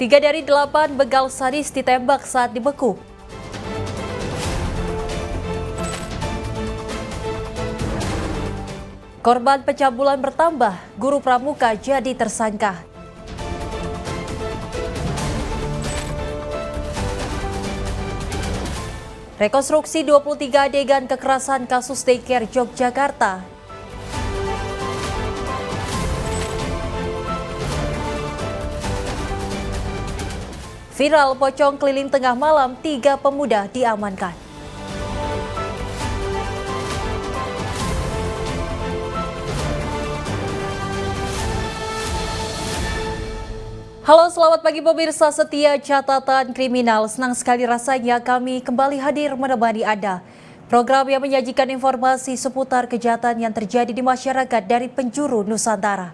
3 dari 8 begal sadis ditembak saat dibekuk. Korban pencabulan bertambah, guru pramuka jadi tersangka. Rekonstruksi 23 adegan kekerasan kasus daycare Yogyakarta. Viral pocong keliling tengah malam, 3 pemuda diamankan. Halo, selamat pagi pemirsa setia Catatan Kriminal. Senang sekali rasanya kami kembali hadir menemani Anda. Program yang menyajikan informasi seputar kejahatan yang terjadi di masyarakat dari penjuru Nusantara.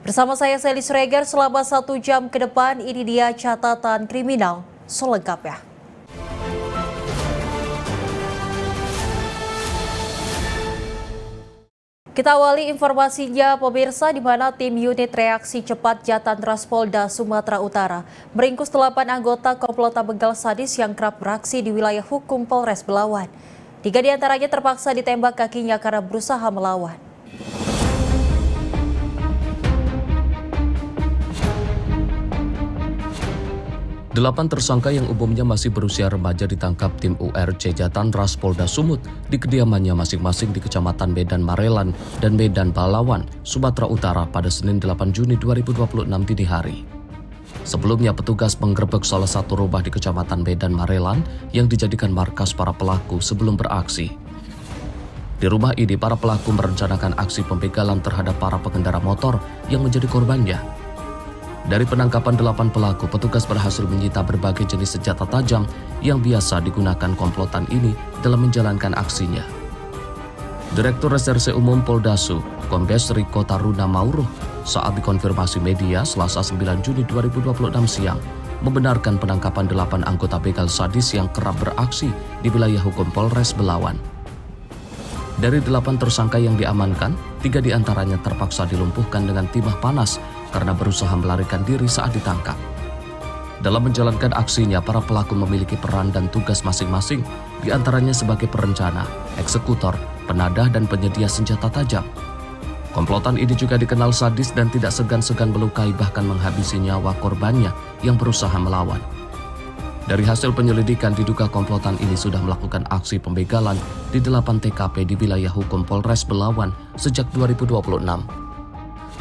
Bersama saya Sally Sregar selama 1 jam ke depan, ini dia Catatan Kriminal selengkapnya. Kita awali informasinya pemirsa, di mana tim unit reaksi cepat Jatantras Polda Sumatera Utara meringkus 8 anggota komplotan begal sadis yang kerap beraksi di wilayah hukum Polres Belawan. 3 diantaranya terpaksa ditembak kakinya karena berusaha melawan. Delapan tersangka yang umumnya masih berusia remaja ditangkap tim URC Jatantras Polda Sumut di kediamannya masing-masing di Kecamatan Medan Marelan dan Medan Balawan, Sumatera Utara pada Senin 8 Juni 2026 dini hari. Sebelumnya petugas menggerebek salah satu rumah di Kecamatan Medan Marelan yang dijadikan markas para pelaku sebelum beraksi. Di rumah ini para pelaku merencanakan aksi pembegalan terhadap para pengendara motor yang menjadi korbannya. Dari penangkapan 8 pelaku, petugas berhasil menyita berbagai jenis senjata tajam yang biasa digunakan komplotan ini dalam menjalankan aksinya. Direktur Reserse Umum Poldasu, Kombes Riko Taruna Mauruh, saat dikonfirmasi media Selasa 9 Juni 2026 siang, membenarkan penangkapan 8 anggota begal sadis yang kerap beraksi di wilayah hukum Polres Belawan. Dari 8 tersangka yang diamankan, 3 diantaranya terpaksa dilumpuhkan dengan timah panas karena berusaha melarikan diri saat ditangkap. Dalam menjalankan aksinya, para pelaku memiliki peran dan tugas masing-masing, diantaranya sebagai perencana, eksekutor, penadah, dan penyedia senjata tajam. Komplotan ini juga dikenal sadis dan tidak segan-segan melukai bahkan menghabisi nyawa korbannya yang berusaha melawan. Dari hasil penyelidikan, diduga komplotan ini sudah melakukan aksi pembegalan di 8 TKP di wilayah hukum Polres Belawan sejak 2026.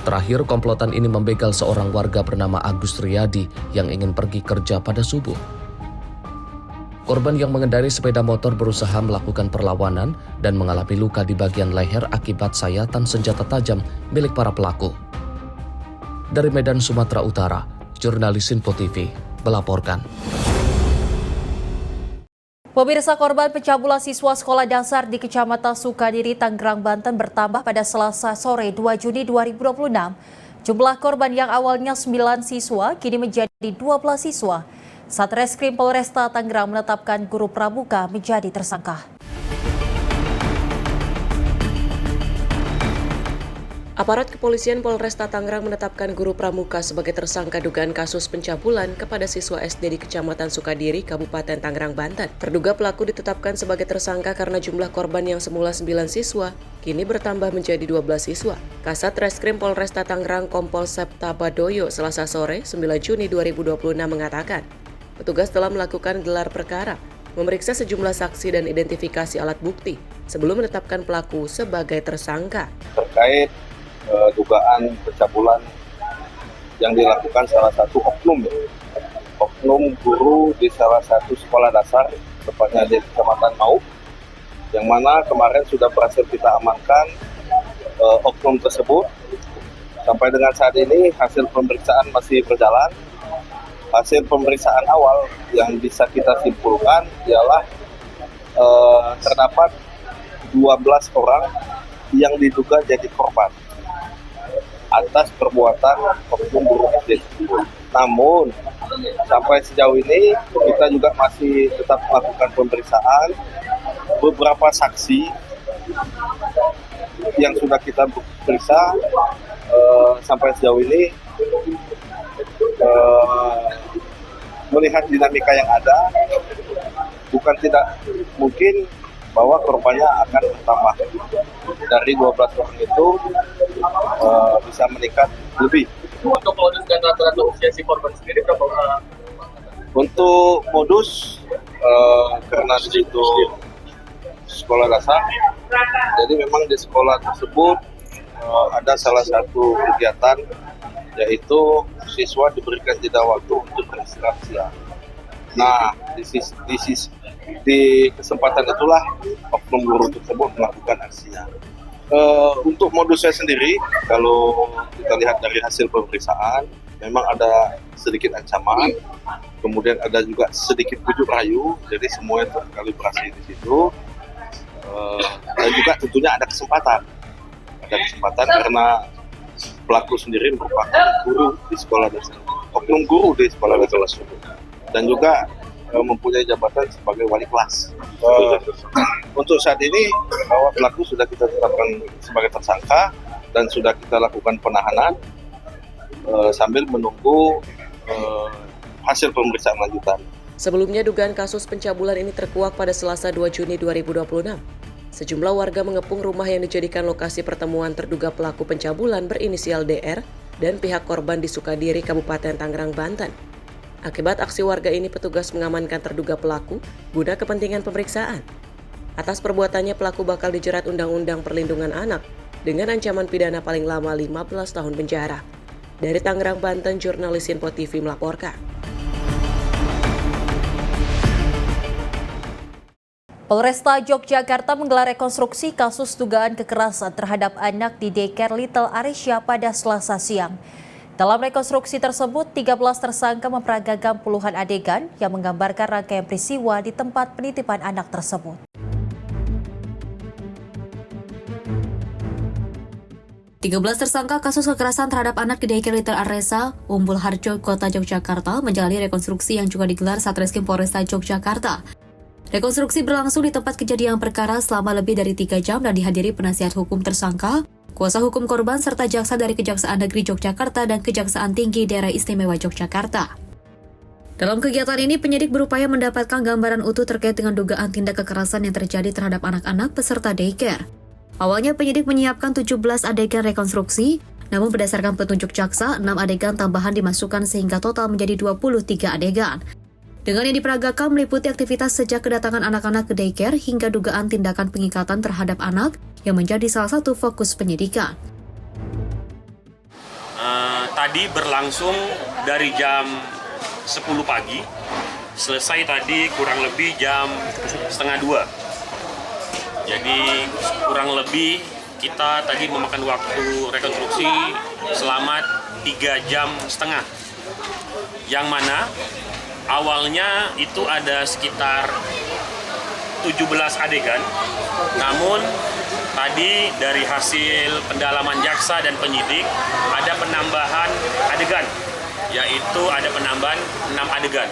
Terakhir, komplotan ini membegal seorang warga bernama Agus Riyadi yang ingin pergi kerja pada subuh. Korban yang mengendarai sepeda motor berusaha melakukan perlawanan dan mengalami luka di bagian leher akibat sayatan senjata tajam milik para pelaku. Dari Medan, Sumatera Utara, jurnalis Info TV melaporkan. Pemirsa, korban pencabulan siswa sekolah dasar di Kecamatan Sukadiri, Tangerang, Banten bertambah pada Selasa sore 2 Juni 2026. Jumlah korban yang awalnya 9 siswa kini menjadi 12 siswa. Satreskrim Polresta Tangerang menetapkan guru pramuka menjadi tersangka. Aparat kepolisian Polresta Tangerang menetapkan guru pramuka sebagai tersangka dugaan kasus pencabulan kepada siswa SD di Kecamatan Sukadiri, Kabupaten Tangerang, Banten. Terduga pelaku ditetapkan sebagai tersangka karena jumlah korban yang semula 9 siswa kini bertambah menjadi 12 siswa. Kasat Reskrim Polresta Tangerang Kompol Septa Badoyo Selasa sore 9 Juni 2026 mengatakan, petugas telah melakukan gelar perkara, memeriksa sejumlah saksi dan identifikasi alat bukti sebelum menetapkan pelaku sebagai tersangka. Terkait dugaan pencabulan yang dilakukan salah satu oknum guru di salah satu sekolah dasar tepatnya di Kecamatan Mau, yang mana kemarin sudah berhasil kita amankan oknum tersebut. Sampai dengan saat ini hasil pemeriksaan masih berjalan. Hasil pemeriksaan awal yang bisa kita simpulkan ialah terdapat 12 orang yang diduga jadi korban atas perbuatan oknum guru SD. Namun sampai sejauh ini kita juga masih tetap melakukan pemeriksaan. Beberapa saksi yang sudah kita periksa sampai sejauh ini melihat dinamika yang ada, bukan tidak mungkin bahwa korbannya akan bertambah. Dari 12 orang itu bisa meningkat lebih. Untuk modus dan rata-rata usia si korban sendiri berapa orang? Untuk modus, karena di situ sekolah dasar, jadi memang di sekolah tersebut ada salah satu kegiatan, yaitu siswa diberikan jeda waktu untuk beristirahat siang. Nah, di kesempatan itulah oknum guru tersebut melakukan aksinya. Untuk modusnya sendiri, kalau kita lihat dari hasil pemeriksaan, memang ada sedikit ancaman, kemudian ada juga sedikit bujuk rayu, jadi semuanya terkalibrasi di situ. Dan juga tentunya ada kesempatan karena pelaku sendiri merupakan guru di sekolah dasar, oknum guru di sekolah dasar tersebut, dan juga mempunyai jabatan sebagai wali kelas. Untuk saat ini bahwa pelaku sudah kita tetapkan sebagai tersangka dan sudah kita lakukan penahanan sambil menunggu hasil pemeriksaan lanjutan. Sebelumnya dugaan kasus pencabulan ini terkuak pada Selasa 2 Juni 2026. Sejumlah warga mengepung rumah yang dijadikan lokasi pertemuan terduga pelaku pencabulan berinisial DR dan pihak korban di Sukadiri, Kabupaten Tangerang, Banten. Akibat aksi warga ini, petugas mengamankan terduga pelaku guna kepentingan pemeriksaan. Atas perbuatannya, pelaku bakal dijerat Undang-Undang Perlindungan Anak dengan ancaman pidana paling lama 15 tahun penjara. Dari Tangerang, Banten, jurnalis Info TV melaporkan. Polresta Yogyakarta menggelar rekonstruksi kasus dugaan kekerasan terhadap anak di daycare Little Arisha pada Selasa siang. Dalam rekonstruksi tersebut, 13 tersangka memperagakan puluhan adegan yang menggambarkan rangkaian peristiwa di tempat penitipan anak tersebut. Tiga tersangka kasus kekerasan terhadap anak di daycare Little Arisha, Umbul Harjo, Kota Yogyakarta, menjalani rekonstruksi yang juga digelar Satreskrim Polresta Yogyakarta. Rekonstruksi berlangsung di tempat kejadian perkara selama lebih dari 3 jam dan dihadiri penasihat hukum tersangka, kuasa hukum korban, serta jaksa dari Kejaksaan Negeri Yogyakarta dan Kejaksaan Tinggi Daerah Istimewa Yogyakarta. Dalam kegiatan ini, penyidik berupaya mendapatkan gambaran utuh terkait dengan dugaan tindak kekerasan yang terjadi terhadap anak-anak peserta daycare. Awalnya penyidik menyiapkan 17 adegan rekonstruksi, namun berdasarkan petunjuk jaksa, 6 adegan tambahan dimasukkan sehingga total menjadi 23 adegan. Dengan yang diperagakan meliputi aktivitas sejak kedatangan anak-anak ke daycare hingga dugaan tindakan pengikatan terhadap anak yang menjadi salah satu fokus penyidikan. Tadi berlangsung dari jam 10 pagi, selesai tadi kurang lebih jam 1:30. Jadi kurang lebih kita tadi memakan waktu rekonstruksi selama 3,5 jam. Yang mana awalnya itu ada sekitar 17 adegan, namun tadi dari hasil pendalaman jaksa dan penyidik ada penambahan adegan, yaitu ada penambahan 6 adegan.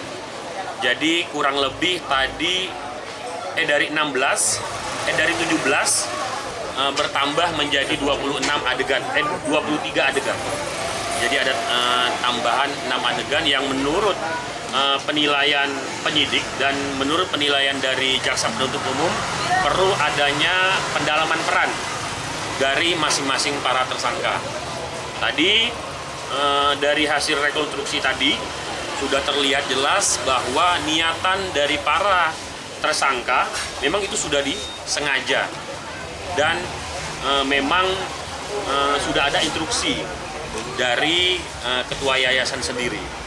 Jadi kurang lebih tadi dari 17 bertambah menjadi 26 adegan, 23 adegan. Jadi ada tambahan 6 adegan yang menurut penilaian penyidik dan menurut penilaian dari jaksa penuntut umum perlu adanya pendalaman peran dari masing-masing para tersangka. Tadi dari hasil rekonstruksi tadi sudah terlihat jelas bahwa niatan dari para tersangka memang itu sudah disengaja dan memang sudah ada instruksi dari ketua yayasan sendiri.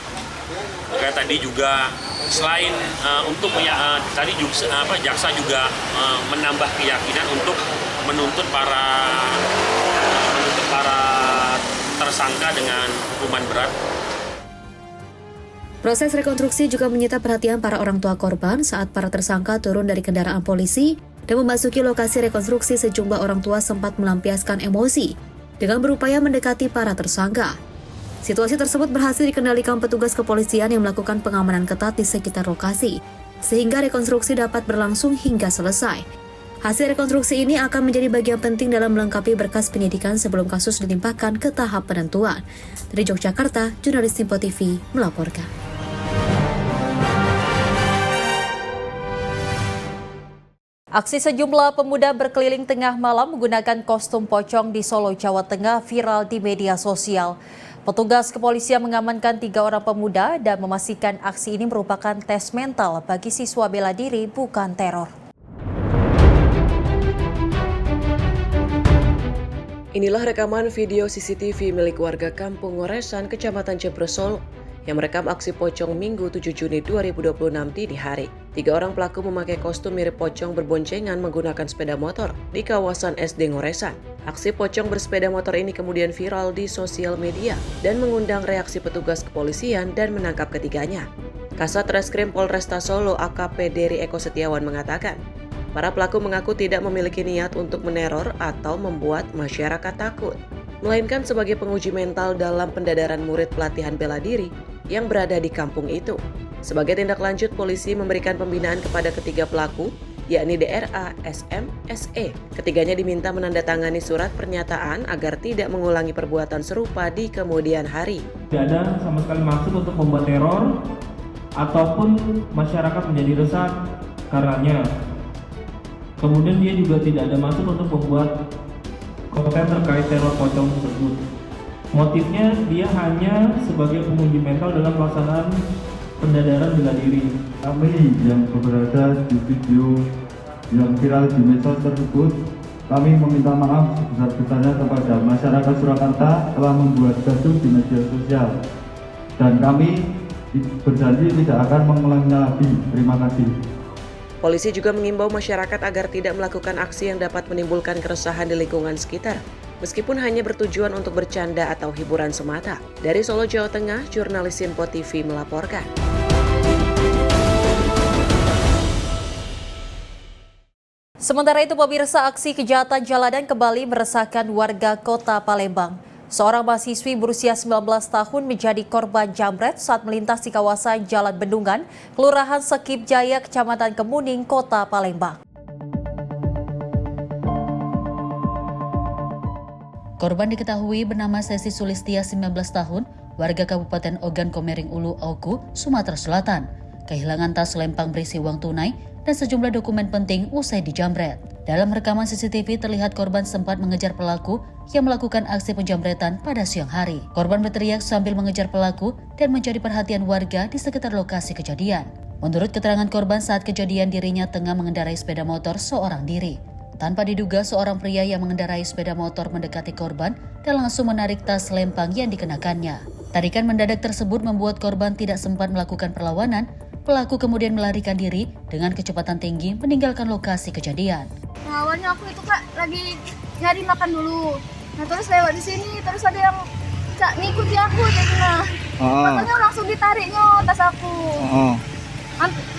Maka tadi juga selain untuk tadi juga, jaksa juga menambah keyakinan untuk menuntut para tersangka dengan hukuman berat. Proses rekonstruksi juga menyita perhatian para orang tua korban saat para tersangka turun dari kendaraan polisi dan memasuki lokasi rekonstruksi. Sejumlah orang tua sempat melampiaskan emosi dengan berupaya mendekati para tersangka. Situasi tersebut berhasil dikendalikan petugas kepolisian yang melakukan pengamanan ketat di sekitar lokasi, sehingga rekonstruksi dapat berlangsung hingga selesai. Hasil rekonstruksi ini akan menjadi bagian penting dalam melengkapi berkas penyidikan sebelum kasus dilimpahkan ke tahap penentuan. Dari Yogyakarta, jurnalis Info TV melaporkan. Aksi sejumlah pemuda berkeliling tengah malam menggunakan kostum pocong di Solo, Jawa Tengah viral di media sosial. Petugas kepolisian mengamankan 3 orang pemuda dan memastikan aksi ini merupakan tes mental bagi siswa bela diri, bukan teror. Inilah rekaman video CCTV milik warga Kampung Ngoresan, Kecamatan Jebres, Solo, yang merekam aksi pocong Minggu 7 Juni 2026 dini hari. 3 orang pelaku memakai kostum mirip pocong berboncengan menggunakan sepeda motor di kawasan SD Ngoresan. Aksi pocong bersepeda motor ini kemudian viral di sosial media dan mengundang reaksi petugas kepolisian dan menangkap ketiganya. Kasat Reskrim Polresta Solo AKP Dery Eko Setiawan mengatakan, para pelaku mengaku tidak memiliki niat untuk meneror atau membuat masyarakat takut, melainkan sebagai penguji mental dalam pendadaran murid pelatihan bela diri yang berada di kampung itu. Sebagai tindak lanjut, polisi memberikan pembinaan kepada ketiga pelaku, yakni DRA, SM, SE. Ketiganya diminta menandatangani surat pernyataan agar tidak mengulangi perbuatan serupa di kemudian hari. Tidak ada sama sekali maksud untuk membuat teror ataupun masyarakat menjadi resah karenanya. Kemudian dia juga tidak ada maksud untuk membuat konten terkait teror pocong tersebut. Motifnya dia hanya sebagai penguji mental dalam pelaksanaan pendadaran bela diri. Kami yang berada di video yang viral di medsos tersebut, kami meminta maaf sebesar-besarnya kepada masyarakat Surakarta telah membuat gaduh di media sosial. Dan kami berjanji tidak akan mengulanginya lagi. Terima kasih. Polisi juga mengimbau masyarakat agar tidak melakukan aksi yang dapat menimbulkan keresahan di lingkungan sekitar, meskipun hanya bertujuan untuk bercanda atau hiburan semata. Dari Solo, Jawa Tengah, jurnalis Simpo TV melaporkan. Sementara itu, pemirsa, aksi kejahatan jalanan kembali meresahkan warga Kota Palembang. Seorang mahasiswi berusia 19 tahun menjadi korban jambret saat melintas di kawasan Jalan Bendungan, Kelurahan Sekip Jaya, Kecamatan Kemuning, Kota Palembang. Korban diketahui bernama Sesi Sulistia, 19 tahun, warga Kabupaten Ogan Komering Ulu, Oku, Sumatera Selatan. Kehilangan tas lempang berisi uang tunai dan sejumlah dokumen penting usai dijambret. Dalam rekaman CCTV terlihat korban sempat mengejar pelaku yang melakukan aksi penjambretan pada siang hari. Korban berteriak sambil mengejar pelaku dan menjadi perhatian warga di sekitar lokasi kejadian. Menurut keterangan korban, saat kejadian dirinya tengah mengendarai sepeda motor seorang diri. Tanpa diduga, seorang pria yang mengendarai sepeda motor mendekati korban dan langsung menarik tas lempang yang dikenakannya. Tarikan mendadak tersebut membuat korban tidak sempat melakukan perlawanan. Pelaku kemudian melarikan diri dengan kecepatan tinggi meninggalkan lokasi kejadian. Nah, awalnya aku itu Kak lagi nyari makan dulu. Nah, terus lewat di sini terus ada yang ngikuti aku jadinya. Makanya langsung ditariknya tas aku.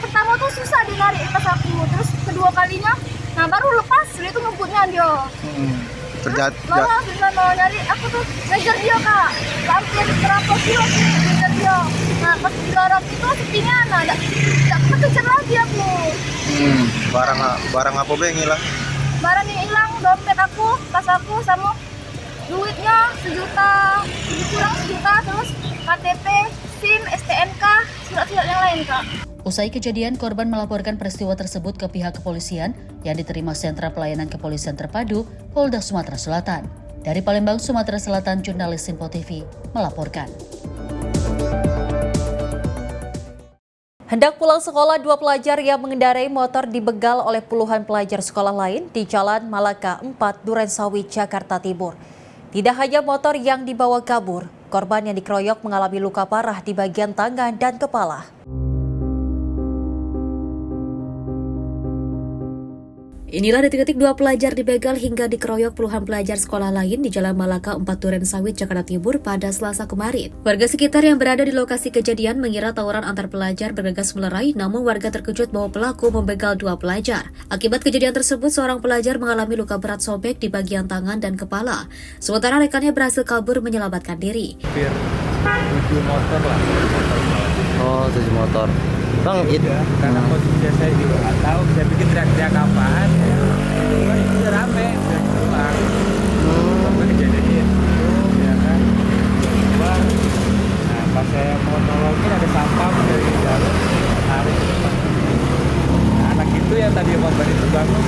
Pertama tuh susah dinarik tas aku, terus kedua kalinya nah baru lepas dia tuh ngebutnya dia. Lama di sana nyari, aku tuh ngejar dia Kak. Hampir berapa kilo sih ngejar dia. Nah pas di lorong itu sepinya, nah tidak kekejar lagi aku. Barang apa yang hilang? Barang yang hilang, dompet aku, tas aku sama duitnya 1 juta, kurang 1 juta, terus KTP, SIM, STNK, surat-surat yang lain Kak. Usai kejadian, korban melaporkan peristiwa tersebut ke pihak kepolisian yang diterima Sentra Pelayanan Kepolisian Terpadu Polda Sumatera Selatan. Dari Palembang, Sumatera Selatan, jurnalis Simpo TV melaporkan. Hendak pulang sekolah, 2 pelajar yang mengendarai motor dibegal oleh puluhan pelajar sekolah lain di Jalan Malaka 4, Durensawit, Jakarta Timur. Tidak hanya motor yang dibawa kabur, korban yang dikeroyok mengalami luka parah di bagian tangan dan kepala. Inilah detik-detik 2 pelajar dibegal hingga dikeroyok puluhan pelajar sekolah lain di Jalan Malaka 4 Durensawit, Jakarta Timur pada Selasa kemarin. Warga sekitar yang berada di lokasi kejadian mengira tawuran antar pelajar bergegas melerai, namun warga terkejut bahwa pelaku membegal 2 pelajar. Akibat kejadian tersebut, seorang pelajar mengalami luka berat sobek di bagian tangan dan kepala, sementara rekannya berhasil kabur menyelamatkan diri. 7 motor lah. Oh, 7 motor. Bang, itu karena posisinya saya juga nggak tahu, saya pikir teriak-teriak apaan ya. Itu udah rame, udah keluar. Sampai kejadiannya itu, ya kan. Keluar. Nah, pas saya mau nolongin ada sampah dari dalam, tarik. Nah, anak itu yang tadi korban itu bangun,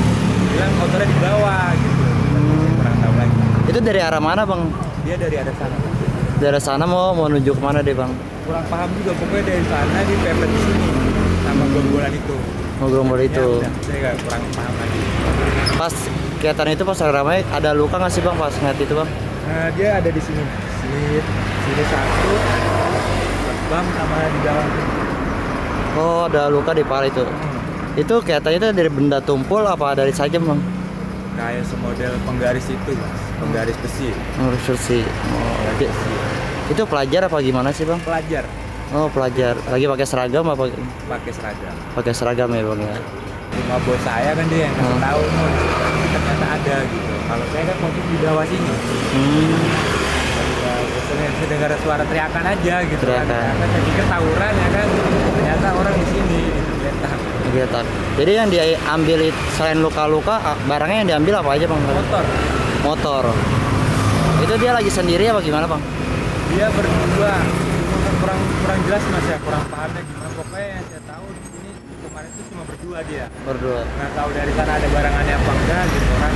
dari arah mana bang? Dia dari arah sana. Dari sana mau menuju kemana deh bang? Kurang paham juga, pokoknya dari sana dipepet di sini sama gerombolan itu. Oh, gerombol itu. Ya, udah, saya nggak kurang paham lagi. Pas kegiatan itu pas ramai ada luka nggak sih bang pas ngeliat itu bang? Nah, dia ada di sini. Sini satu, bam sama di dalam. Oh, ada luka di paha itu. Itu kelihatannya itu dari benda tumpul apa dari sajam bang? Kayak semodel penggaris itu, Mas. Penggaris besi. Penggaris besi. Oh, itu pelajar apa gimana sih bang? Pelajar. Oh, pelajar. Lagi pakai seragam apa? Pakai seragam. Pakai seragam ya bang ya. Cuma bos saya kan dia yang kasih tahu, ternyata ada gitu. Kalau saya kan posisi di bawah sini. Saya dengar suara teriakan aja gitu. Teriakan. Saya pikir tawuran ya kan. Ternyata orang di sini Geletak. Jadi yang diambil selain luka-luka, barangnya yang diambil apa aja bang? Motor. Itu dia lagi sendiri apa gimana bang? Dia berdua. Kurang jelas mas ya, kurang pahamnya gimana. Pokoknya yang saya tahu di sini kemarin itu cuma berdua dia. Berdua. Nggak tahu dari sana ada barangannya apa enggak gitu kan.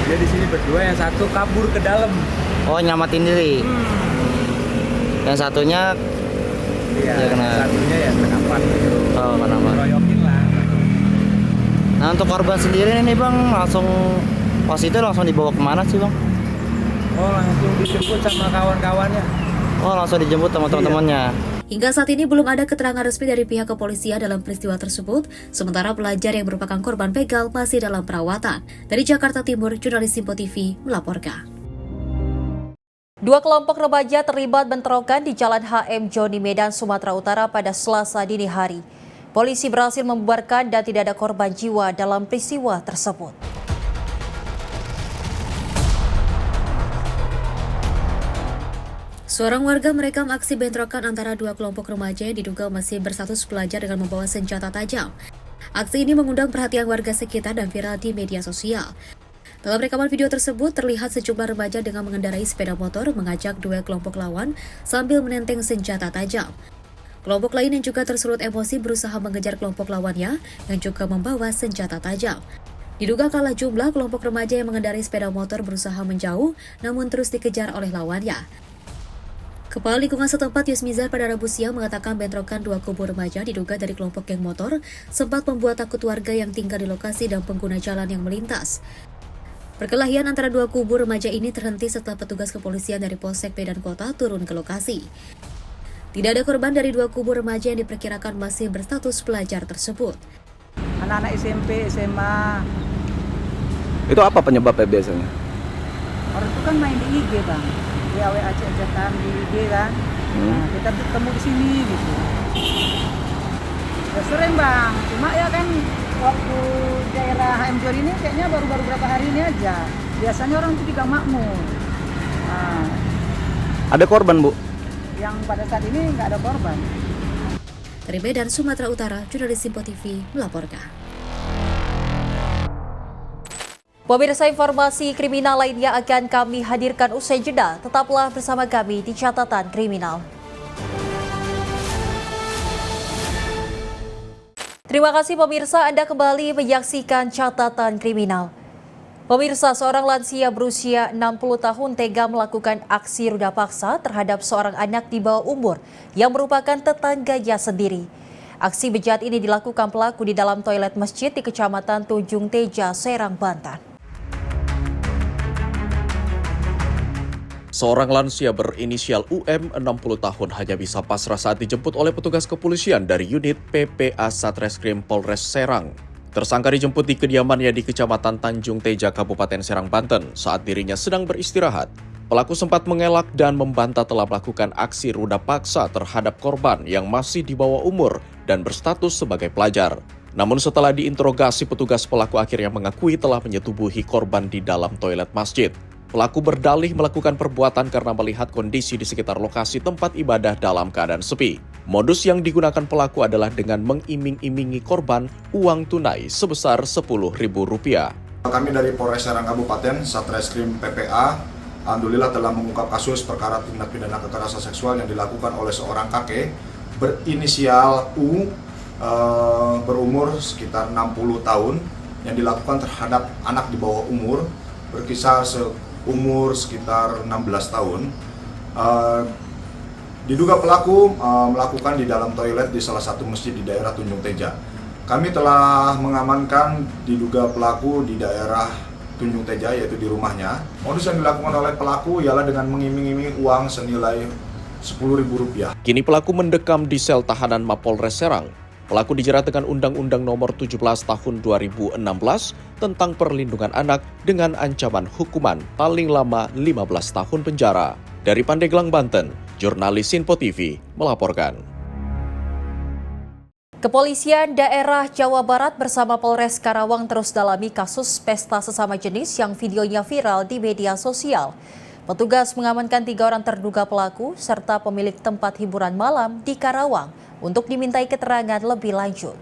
Dia di sini berdua, yang satu kabur ke dalam. Oh, nyamatin diri. Yang satunya iya, ya kena. Satunya ya kenapa gitu. Oh, kenapa? Royokin lah. Nah, untuk korban sendiri nih bang, langsung pas itu langsung dibawa kemana sih bang? Oh, langsung dijemput sama kawan-kawannya. Oh, langsung dijemput sama teman-temannya. Hingga saat ini belum ada keterangan resmi dari pihak kepolisian dalam peristiwa tersebut, sementara pelajar yang merupakan korban begal masih dalam perawatan. Dari Jakarta Timur, jurnalis Simpo TV melaporkan. Dua kelompok remaja terlibat bentrokan di Jalan HM Joni Medan, Sumatera Utara pada Selasa dini hari. Polisi berhasil membubarkan dan tidak ada korban jiwa dalam peristiwa tersebut. Seorang warga merekam aksi bentrokan antara dua kelompok remaja yang diduga masih berstatus pelajar dengan membawa senjata tajam. Aksi ini mengundang perhatian warga sekitar dan viral di media sosial. Dalam rekaman video tersebut, terlihat sejumlah remaja dengan mengendarai sepeda motor mengajak dua kelompok lawan sambil menenteng senjata tajam. Kelompok lain yang juga tersulut emosi berusaha mengejar kelompok lawannya yang juga membawa senjata tajam. Diduga kalah jumlah, kelompok remaja yang mengendarai sepeda motor berusaha menjauh namun terus dikejar oleh lawannya. Kepala lingkungan setempat Yusmizar pada Rabu siang mengatakan bentrokan dua kubu remaja diduga dari kelompok geng motor sempat membuat takut warga yang tinggal di lokasi dan pengguna jalan yang melintas. Perkelahian antara dua kubu remaja ini terhenti setelah petugas kepolisian dari Polsek Medan Kota turun ke lokasi. Tidak ada korban dari dua kubu remaja yang diperkirakan masih berstatus pelajar tersebut. Anak-anak SMP, SMA. Itu apa penyebabnya biasanya? Orang itu kan main di IG bang. WA chat-chatan di IG kan. Nah, kita ketemu di sini gitu. Ya sering bang, cuma ya kan waktu daerah HM Joni ini kayaknya baru-baru berapa hari ini aja. Biasanya orang itu juga makmur. Nah, Ada korban bu? yang pada saat ini nggak ada korban. Dari Medan, Sumatera Utara, jurnalis Simpo TV melaporkan. Pemirsa, informasi kriminal lainnya akan kami hadirkan usai jeda. Tetaplah bersama kami di Catatan Kriminal. Terima kasih pemirsa, Anda kembali menyaksikan Catatan Kriminal. Pemirsa, seorang lansia berusia 60 tahun tega melakukan aksi ruda paksa terhadap seorang anak di bawah umur yang merupakan tetangganya sendiri. Aksi bejat ini dilakukan pelaku di dalam toilet masjid di Kecamatan Tunjung Teja, Serang, Banten. Seorang lansia berinisial UM 60 tahun hanya bisa pasrah saat dijemput oleh petugas kepolisian dari unit PPA Satreskrim Polres Serang. Tersangka dijemput di kediamannya di Kecamatan Tanjung Teja, Kabupaten Serang, Banten saat dirinya sedang beristirahat. Pelaku sempat mengelak dan membantah telah melakukan aksi ruda paksa terhadap korban yang masih di bawah umur dan berstatus sebagai pelajar. Namun setelah diinterogasi, petugas pelaku akhirnya mengakui telah menyetubuhi korban di dalam toilet masjid. Pelaku berdalih melakukan perbuatan karena melihat kondisi di sekitar lokasi tempat ibadah dalam keadaan sepi. Modus yang digunakan pelaku adalah dengan mengiming-imingi korban uang tunai sebesar Rp10.000. Kami dari Polres Serang Kabupaten, Satreskrim PPA, alhamdulillah telah mengungkap kasus perkara tindak pidana kekerasan seksual yang dilakukan oleh seorang kakek berinisial U, berumur sekitar 60 tahun, yang dilakukan terhadap anak di bawah umur berkisar umur sekitar 16 tahun. Diduga pelaku melakukan di dalam toilet di salah satu masjid di daerah Tunjung Teja. Kami telah mengamankan diduga pelaku di daerah Tunjung Teja, yaitu di rumahnya. Modus yang dilakukan oleh pelaku ialah dengan mengiming-iming uang senilai Rp10.000. Kini pelaku mendekam di sel tahanan Mapolres Serang. Pelaku dijerat dengan Undang-Undang Nomor 17 Tahun 2016 tentang perlindungan anak dengan ancaman hukuman paling lama 15 tahun penjara. Dari Pandeglang, Banten, jurnalis Sinpo TV melaporkan. Kepolisian daerah Jawa Barat bersama Polres Karawang terus dalami kasus pesta sesama jenis yang videonya viral di media sosial. Petugas mengamankan 3 orang terduga pelaku serta pemilik tempat hiburan malam di Karawang untuk dimintai keterangan lebih lanjut.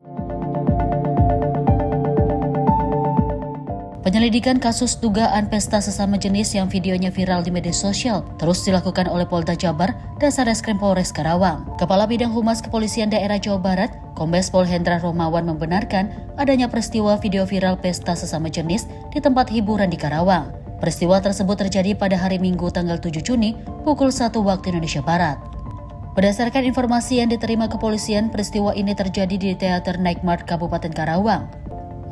Penyelidikan kasus dugaan pesta sesama jenis yang videonya viral di media sosial terus dilakukan oleh Polda Jabar dan Satreskrim Polres Karawang. Kepala Bidang Humas Kepolisian Daerah Jawa Barat, Kombes Pol Hendra Romawan membenarkan adanya peristiwa video viral pesta sesama jenis di tempat hiburan di Karawang. Peristiwa tersebut terjadi pada hari Minggu tanggal 7 Juni pukul 1 waktu Indonesia Barat. Berdasarkan informasi yang diterima kepolisian, peristiwa ini terjadi di Teater Night Mart Kabupaten Karawang.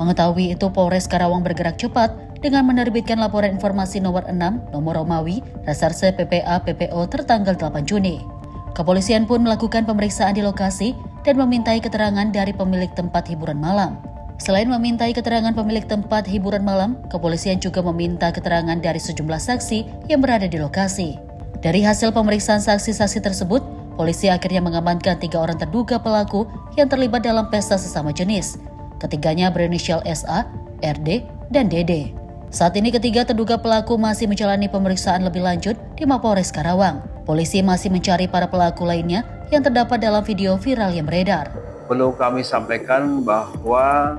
Mengetahui itu, Polres Karawang bergerak cepat dengan menerbitkan laporan informasi nomor 6 nomor Romawi Reserse PPA PPO tertanggal 8 Juni. Kepolisian pun melakukan pemeriksaan di lokasi dan memintai keterangan dari pemilik tempat hiburan malam. Selain memintai keterangan pemilik tempat hiburan malam, kepolisian juga meminta keterangan dari sejumlah saksi yang berada di lokasi. Dari hasil pemeriksaan saksi-saksi tersebut, polisi akhirnya mengamankan 3 orang terduga pelaku yang terlibat dalam pesta sesama jenis. Ketiganya berinisial SA, RD, dan DD. Saat ini ketiga terduga pelaku masih menjalani pemeriksaan lebih lanjut di Mapolres Karawang. Polisi masih mencari para pelaku lainnya yang terdapat dalam video viral yang beredar. Perlu kami sampaikan bahwa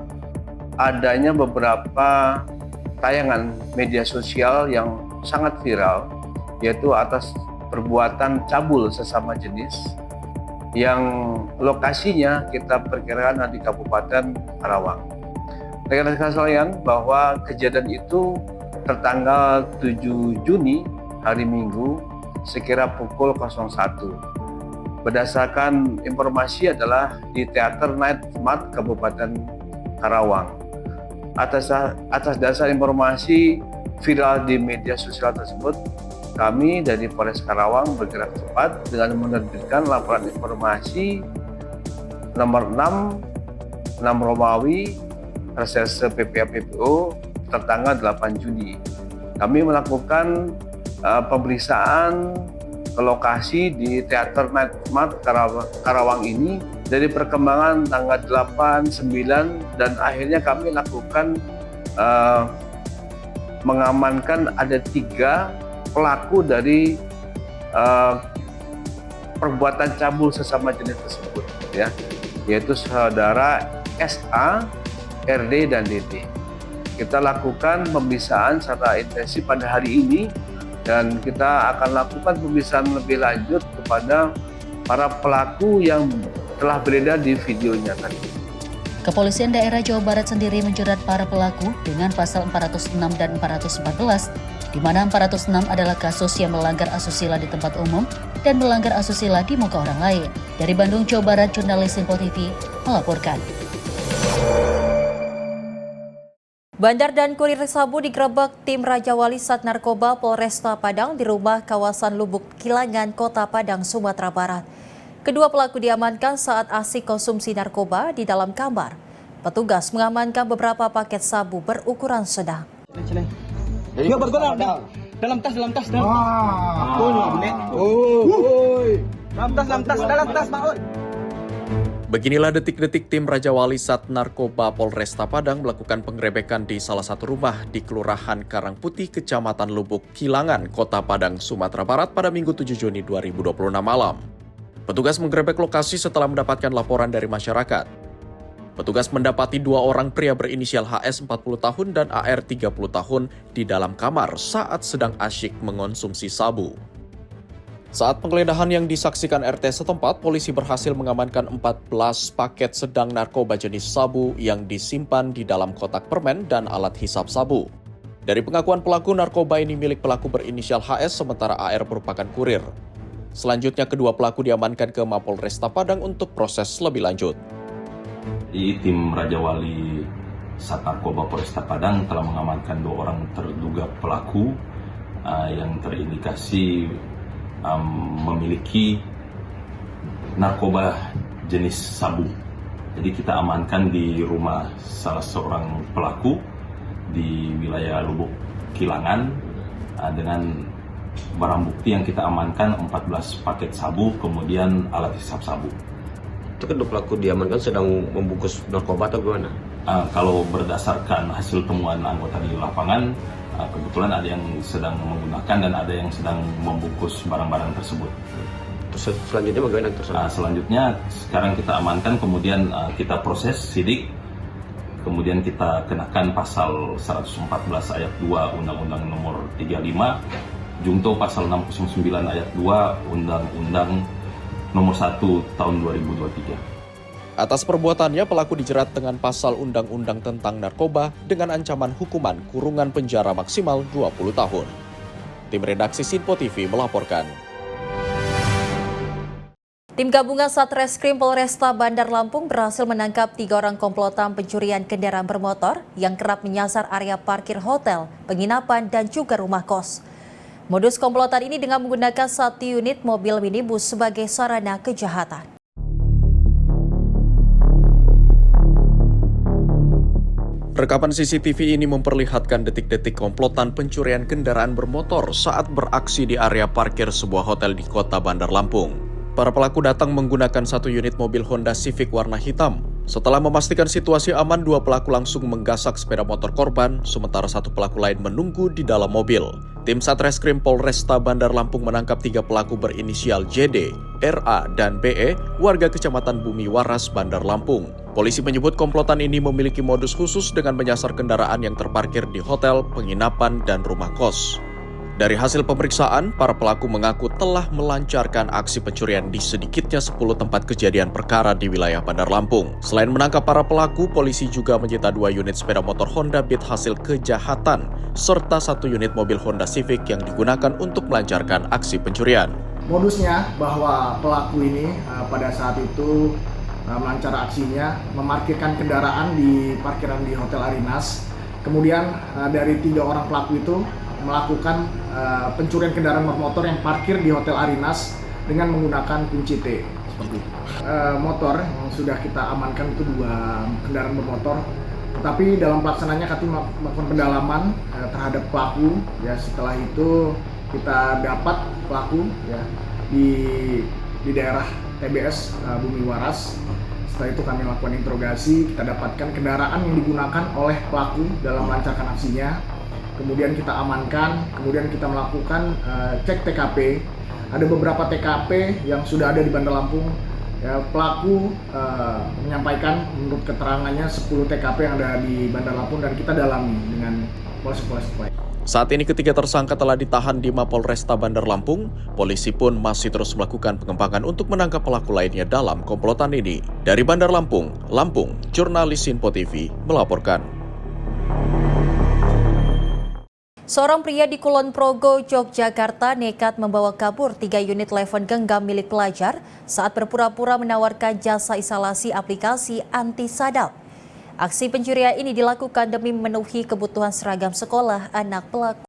adanya beberapa tayangan media sosial yang sangat viral, yaitu atas perbuatan cabul sesama jenis yang lokasinya kita perkirakan di Kabupaten Karawang. Rekan-rekan sekalian, bahwa kejadian itu tertanggal 7 Juni hari Minggu sekira pukul 01. Berdasarkan informasi adalah di Teater Night Mart Kabupaten Karawang. Atas dasar informasi viral di media sosial tersebut, kami dari Polres Karawang bergerak cepat dengan menerbitkan laporan informasi nomor 6 Romawi Reserse PPA PPO tertanggal 8 Juni. Kami melakukan pemeriksaan ke lokasi di Teater Night Mart Karawang ini dari perkembangan tanggal 8, 9 dan akhirnya kami lakukan mengamankan ada 3 pelaku dari perbuatan cabul sesama jenis tersebut, ya, yaitu saudara SA, RD, dan DD. Kita lakukan pemeriksaan secara intensif pada hari ini dan kita akan lakukan pemeriksaan lebih lanjut kepada para pelaku yang telah beredar di videonya tadi. Kepolisian daerah Jawa Barat sendiri menjerat para pelaku dengan pasal 406 dan 414, di mana 406 adalah kasus yang melanggar asusila di tempat umum dan melanggar asusila di muka orang lain. Dari Bandung, Jawa Barat, jurnalis Sinpo TV melaporkan. Bandar dan kurir sabu digerebek tim Raja Wali Sat Narkoba Polresta Padang di rumah kawasan Lubuk Kilangan, Kota Padang, Sumatera Barat. Kedua pelaku diamankan saat asik konsumsi narkoba di dalam kamar. Petugas mengamankan beberapa paket sabu berukuran sedang. Yuk bergerak dalam tas. Dalam tas, Pak. Beginilah detik-detik tim Raja Wali Sat Narkoba Polresta Padang melakukan penggerebekan di salah satu rumah di Kelurahan Karangputih, Kecamatan Lubuk Kilangan, Kota Padang, Sumatera Barat pada Minggu 7 Juni 2026 malam. Petugas menggerebek lokasi setelah mendapatkan laporan dari masyarakat. Petugas mendapati 2 orang pria berinisial HS 40 tahun dan AR 30 tahun di dalam kamar saat sedang asyik mengonsumsi sabu. Saat penggeledahan yang disaksikan RT setempat, polisi berhasil mengamankan 14 paket sedang narkoba jenis sabu yang disimpan di dalam kotak permen dan alat hisap sabu. Dari pengakuan pelaku, narkoba ini milik pelaku berinisial HS, sementara AR merupakan kurir. Selanjutnya, kedua pelaku diamankan ke Mapolresta Padang untuk proses lebih lanjut. Tim Raja Wali Sat Narkoba Polresta Padang telah mengamankan 2 orang terduga pelaku yang terindikasi memiliki narkoba jenis sabu. Jadi kita amankan di rumah salah seorang pelaku di wilayah Lubuk Kilangan dengan barang bukti yang kita amankan 14 paket sabu, kemudian alat hisap sabu. Itu kedua pelaku diamankan sedang membungkus narkoba atau gimana? Kalau berdasarkan hasil temuan anggota di lapangan, kebetulan ada yang sedang menggunakan dan ada yang sedang membungkus barang-barang tersebut. Terus selanjutnya bagaimana? Selanjutnya sekarang kita amankan, kemudian kita proses sidik, kemudian kita kenakan pasal 114 ayat 2 Undang-Undang Nomor 35, Junto pasal 609 ayat 2 Undang-Undang Nomor 1 Tahun 2023. Atas perbuatannya, pelaku dijerat dengan pasal Undang-Undang tentang narkoba dengan ancaman hukuman kurungan penjara maksimal 20 tahun. Tim redaksi Sinpo TV melaporkan. Tim gabungan Satreskrim Polresta Bandar Lampung berhasil menangkap 3 orang komplotan pencurian kendaraan bermotor yang kerap menyasar area parkir hotel, penginapan, dan juga rumah kos. Modus komplotan ini dengan menggunakan 1 unit mobil minibus sebagai sarana kejahatan. Rekaman CCTV ini memperlihatkan detik-detik komplotan pencurian kendaraan bermotor saat beraksi di area parkir sebuah hotel di kota Bandar Lampung. Para pelaku datang menggunakan 1 unit mobil Honda Civic warna hitam. Setelah memastikan situasi aman, 2 pelaku langsung menggasak sepeda motor korban, sementara 1 pelaku lain menunggu di dalam mobil. Tim Satreskrim Polresta Bandar Lampung menangkap 3 pelaku berinisial JD, RA, dan BE, warga Kecamatan Bumi Waras, Bandar Lampung. Polisi menyebut komplotan ini memiliki modus khusus dengan menyasar kendaraan yang terparkir di hotel, penginapan, dan rumah kos. Dari hasil pemeriksaan, para pelaku mengaku telah melancarkan aksi pencurian di sedikitnya 10 tempat kejadian perkara di wilayah Bandar Lampung. Selain menangkap para pelaku, polisi juga menyita 2 unit sepeda motor Honda Beat hasil kejahatan, serta 1 unit mobil Honda Civic yang digunakan untuk melancarkan aksi pencurian. Modusnya bahwa pelaku ini pada saat itu melancar aksinya, memarkirkan kendaraan di parkiran di Hotel Arinas. Kemudian dari 3 orang pelaku itu melakukan pencurian kendaraan bermotor yang parkir di Hotel Arinas dengan menggunakan kunci T seperti itu. Motor yang sudah kita amankan itu 2 kendaraan bermotor, tetapi dalam pelaksananya kami melakukan pendalaman terhadap pelaku. Ya, setelah itu kita dapat pelaku ya di daerah TBS Bumi Waras. Setelah itu kami lakukan interogasi, kita dapatkan kendaraan yang digunakan oleh pelaku dalam melancarkan aksinya. Kemudian kita amankan, kemudian kita melakukan cek TKP. Ada beberapa TKP yang sudah ada di Bandar Lampung. Ya, pelaku menyampaikan menurut keterangannya 10 TKP yang ada di Bandar Lampung dan kita dalami dengan polisi-polisi lain. Saat ini ketiga tersangka telah ditahan di Mapolresta Bandar Lampung. Polisi pun masih terus melakukan pengembangan untuk menangkap pelaku lainnya dalam komplotan ini. Dari Bandar Lampung, jurnalis Sinpo TV melaporkan. Seorang pria di Kulon Progo, Yogyakarta nekat membawa kabur 3 unit telepon genggam milik pelajar saat berpura-pura menawarkan jasa instalasi aplikasi anti sadap. Aksi pencurian ini dilakukan demi memenuhi kebutuhan seragam sekolah anak pelaku.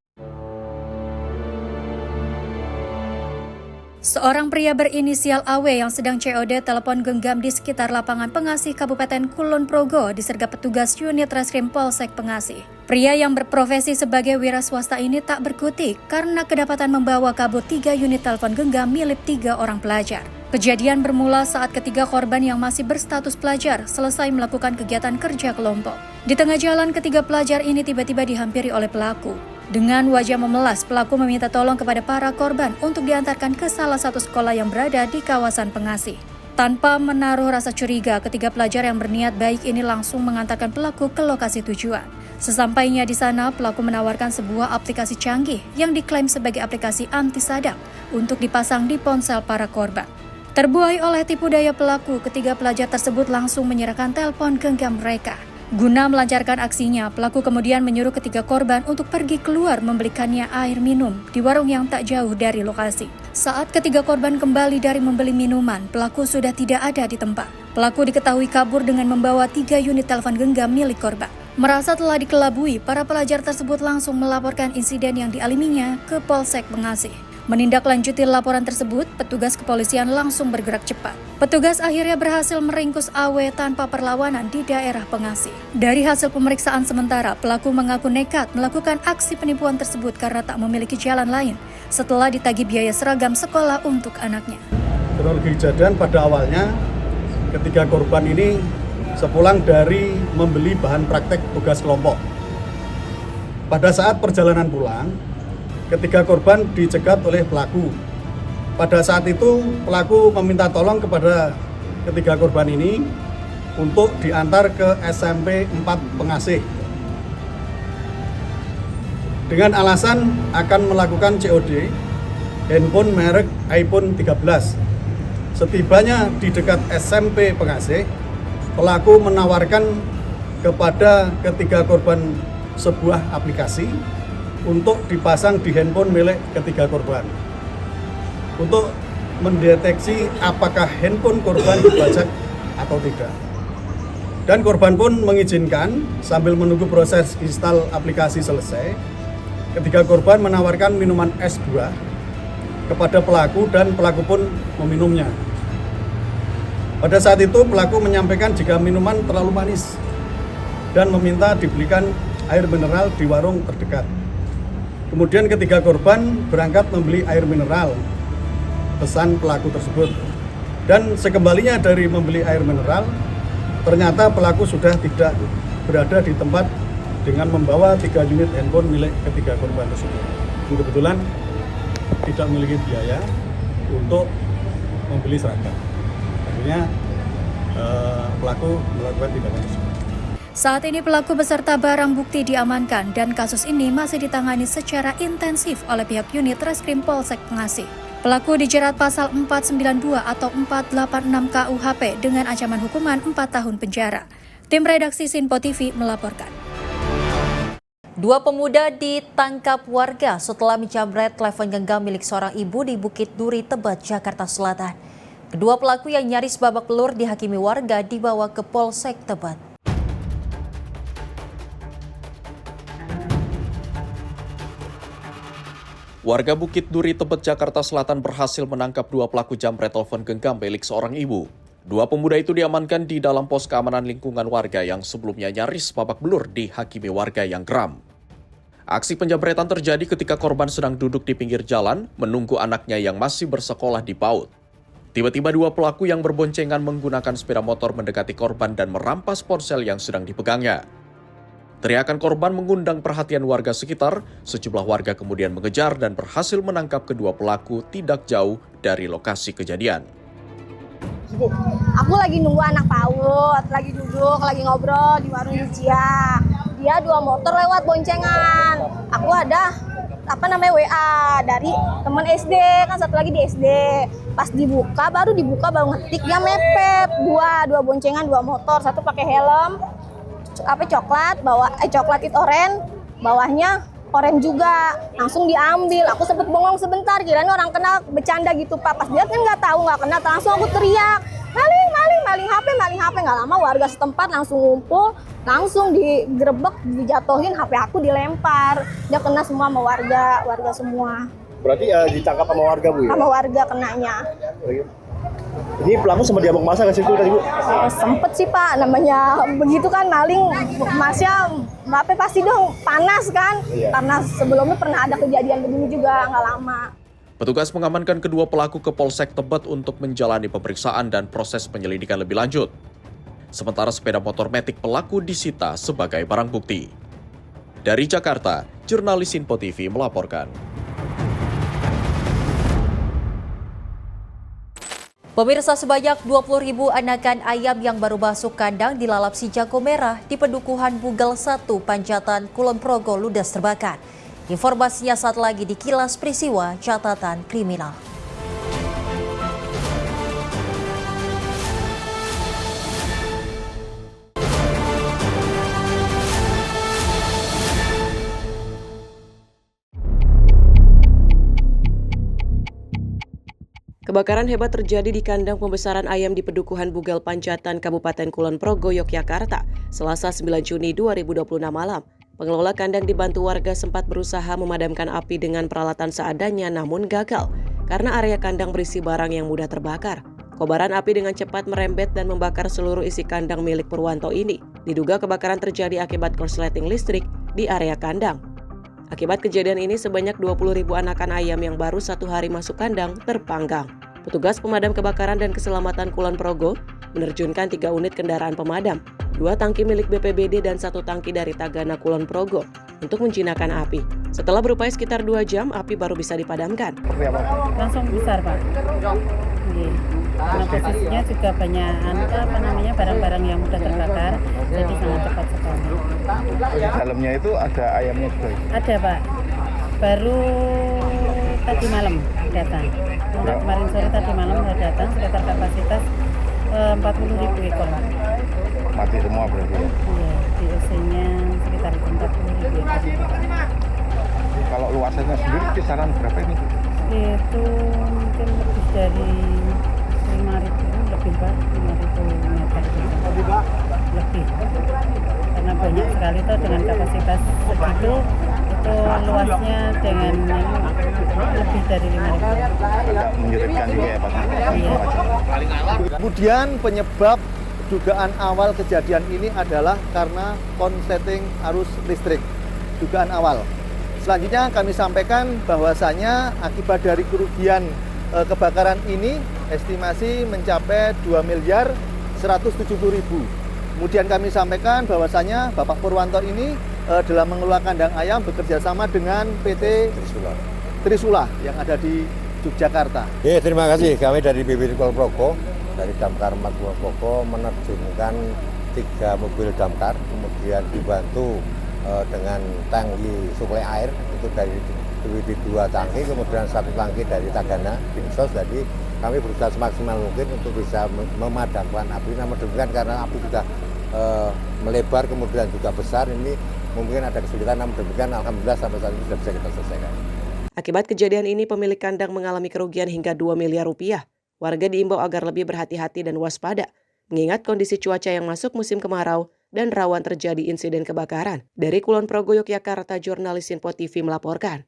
Seorang pria berinisial AW yang sedang COD telepon genggam di sekitar lapangan Pengasih Kabupaten Kulon Progo disergap petugas unit Reskrim Polsek Pengasih. Pria yang berprofesi sebagai wira swasta ini tak berkutik karena kedapatan membawa kabur 3 unit telepon genggam milik 3 orang pelajar. Kejadian bermula saat ketiga korban yang masih berstatus pelajar selesai melakukan kegiatan kerja kelompok. Di tengah jalan, ketiga pelajar ini tiba-tiba dihampiri oleh pelaku. Dengan wajah memelas, pelaku meminta tolong kepada para korban untuk diantarkan ke salah satu sekolah yang berada di kawasan Pengasih. Tanpa menaruh rasa curiga, ketiga pelajar yang berniat baik ini langsung mengantarkan pelaku ke lokasi tujuan. Sesampainya di sana, pelaku menawarkan sebuah aplikasi canggih yang diklaim sebagai aplikasi anti sadap untuk dipasang di ponsel para korban. Terbuai oleh tipu daya pelaku, ketiga pelajar tersebut langsung menyerahkan telepon genggam mereka. Guna melancarkan aksinya, pelaku kemudian menyuruh ketiga korban untuk pergi keluar membelikannya air minum di warung yang tak jauh dari lokasi. Saat ketiga korban kembali dari membeli minuman, pelaku sudah tidak ada di tempat. Pelaku diketahui kabur dengan membawa 3 unit telepon genggam milik korban. Merasa telah dikelabui, para pelajar tersebut langsung melaporkan insiden yang dialaminya ke Polsek Pengasih. Menindaklanjuti laporan tersebut, petugas kepolisian langsung bergerak cepat. Petugas akhirnya berhasil meringkus AW tanpa perlawanan di daerah Pengasih. Dari hasil pemeriksaan sementara, pelaku mengaku nekat melakukan aksi penipuan tersebut karena tak memiliki jalan lain setelah ditagih biaya seragam sekolah untuk anaknya. Kronologi kejadian pada awalnya, ketiga korban ini sepulang dari membeli bahan praktek tugas kelompok. Pada saat perjalanan pulang, ketiga korban dicegat oleh pelaku. Pada saat itu pelaku meminta tolong kepada ketiga korban ini untuk diantar ke SMP 4 Pengasih dengan alasan akan melakukan COD handphone merek iPhone 13. Setibanya di dekat SMP Pengasih, pelaku menawarkan kepada ketiga korban sebuah aplikasi untuk dipasang di handphone milik ketiga korban untuk mendeteksi apakah handphone korban dibajak atau tidak. Dan korban pun mengizinkan sambil menunggu proses install aplikasi selesai. Ketiga korban menawarkan minuman es buah kepada pelaku dan pelaku pun meminumnya. Pada saat itu pelaku menyampaikan jika minuman terlalu manis dan meminta dibelikan air mineral di warung terdekat. Kemudian ketiga korban berangkat membeli air mineral, pesan pelaku tersebut. Dan sekembalinya dari membeli air mineral, ternyata pelaku sudah tidak berada di tempat dengan membawa 3 unit handphone milik ketiga korban tersebut. Kebetulan tidak memiliki biaya untuk membeli seragam. Akhirnya pelaku melakukan tindakan tersebut. Saat ini pelaku beserta barang bukti diamankan dan kasus ini masih ditangani secara intensif oleh pihak unit Reskrim Polsek Pengasih. Pelaku dijerat pasal 492 atau 486 KUHP dengan ancaman hukuman 4 tahun penjara. Tim redaksi Sinpo TV melaporkan. 2 pemuda ditangkap warga setelah menjamret telepon genggam milik seorang ibu di Bukit Duri, Tebet, Jakarta Selatan. Kedua pelaku yang nyaris babak belur dihakimi warga dibawa ke Polsek Tebet. Warga Bukit Duri, Tebet, Jakarta Selatan berhasil menangkap 2 pelaku jamret telepon genggam milik seorang ibu. 2 pemuda itu diamankan di dalam pos keamanan lingkungan warga yang sebelumnya nyaris babak belur dihakimi warga yang geram. Aksi penjamretan terjadi ketika korban sedang duduk di pinggir jalan menunggu anaknya yang masih bersekolah di PAUD. Tiba-tiba 2 pelaku yang berboncengan menggunakan sepeda motor mendekati korban dan merampas ponsel yang sedang dipegangnya. Teriakan korban mengundang perhatian warga sekitar. Sejumlah warga kemudian mengejar dan berhasil menangkap kedua pelaku tidak jauh dari lokasi kejadian. Aku lagi nunggu anak PAUD, lagi duduk, lagi ngobrol di warung Lucia. Dia 2 motor lewat boncengan. Aku ada WA dari teman SD, kan satu lagi di SD. Pas baru dibuka baru ngetik, dia mepet. 2 boncengan, 2 motor, satu pakai helm. Coklat, coklat itu oranye, bawahnya oranye juga, langsung diambil. Aku sempet bengong sebentar, kirain orang kenal bercanda gitu Pak. Pas dia kan nggak kenal, langsung aku teriak, maling HP, nggak lama warga setempat langsung ngumpul, langsung digerebek, dijatuhin, HP aku dilempar. Dia kena semua sama warga semua. Berarti ditangkap sama warga Bu ya? Sama warga kenanya. Ini pelaku sempat diamuk masa nggak sih tadi Bu? Sempet sih Pak, namanya begitu kan maling, masnya pasti dong panas kan, karena sebelumnya pernah ada kejadian begini juga nggak lama. Petugas mengamankan kedua pelaku ke Polsek Tebet untuk menjalani pemeriksaan dan proses penyelidikan lebih lanjut. Sementara sepeda motor metik pelaku disita sebagai barang bukti. Dari Jakarta, jurnalis Sinpo TV melaporkan. Pemirsa, sebanyak 20.000 anakan ayam yang baru masuk kandang dilalap si jago merah di Pedukuhan Bugal 1, Panjatan, Kulon Progo ludes terbakar. Informasinya saat lagi di Kilas Peristiwa Catatan Kriminal. Kebakaran hebat terjadi di kandang pembesaran ayam di Pedukuhan Bugal Pancatan, Kabupaten Kulon Progo, Yogyakarta, Selasa 9 Juni 2026 malam. Pengelola kandang dibantu warga sempat berusaha memadamkan api dengan peralatan seadanya namun gagal karena area kandang berisi barang yang mudah terbakar. Kobaran api dengan cepat merembet dan membakar seluruh isi kandang milik Purwanto ini. Diduga kebakaran terjadi akibat korsleting listrik di area kandang. Akibat kejadian ini sebanyak 20.000 anakan ayam yang baru 1 hari masuk kandang terpanggang. Petugas pemadam kebakaran dan keselamatan Kulon Progo menerjunkan 3 unit kendaraan pemadam, 2 tangki milik BPBD dan 1 tangki dari Tagana Kulon Progo untuk menjinakkan api. Setelah berupaya sekitar 2 jam, api baru bisa dipadamkan. Langsung besar, Pak. Karena posisinya juga banyak barang-barang yang mudah terbakar, jadi sangat cepat sekali. Di dalamnya itu ada ayamnya juga? Ada, Pak. Baru tadi malam datang. Untuk kemarin sore tadi malam sudah datang, sekitar kapasitas 40.000 ekor. Mati semua berarti ya? Iya, DOC-nya sekitar 40.000 ekor. Kalau luasannya sendiri kisaran berapa ini? Itu mungkin lebih dari 5.000, lebih, Pak, 5.000 meter. Lebih. Karena banyak sekali tuh dengan kapasitas segitu, itu luasnya dengan lebih dari 5.000. Menyulitkan juga ya Pak? Iya. Kemudian penyebab dugaan awal kejadian ini adalah karena konsleting arus listrik. Dugaan awal. Selanjutnya kami sampaikan bahwasanya akibat dari kerugian kebakaran ini estimasi mencapai 2.170.000. Kemudian kami sampaikan bahwasanya Bapak Purwanto ini dalam mengelola kandang ayam bekerja sama dengan PT Trisula yang ada di Yogyakarta. Terima kasih. Kami dari BPBD Kulon Progo, dari Damkar 4 Kulon Progo menerjunkan 3 mobil damkar, kemudian dibantu dengan tangki suplai air itu dari BPBD 2 tangki, kemudian 1 tangki dari Tagana Dinsos. Jadi kami berusaha semaksimal mungkin untuk bisa memadamkan api. Namun demikian karena api sudah melebar kemudian juga besar, ini mungkin ada kesulitan. Namun demikian alhamdulillah sampai saat ini sudah bisa kita selesaikan. Akibat kejadian ini pemilik kandang mengalami kerugian hingga 2 miliar rupiah. Warga diimbau agar lebih berhati-hati dan waspada, mengingat kondisi cuaca yang masuk musim kemarau dan rawan terjadi insiden kebakaran. Dari Kulon Progo, Yogyakarta, jurnalis Info TV melaporkan.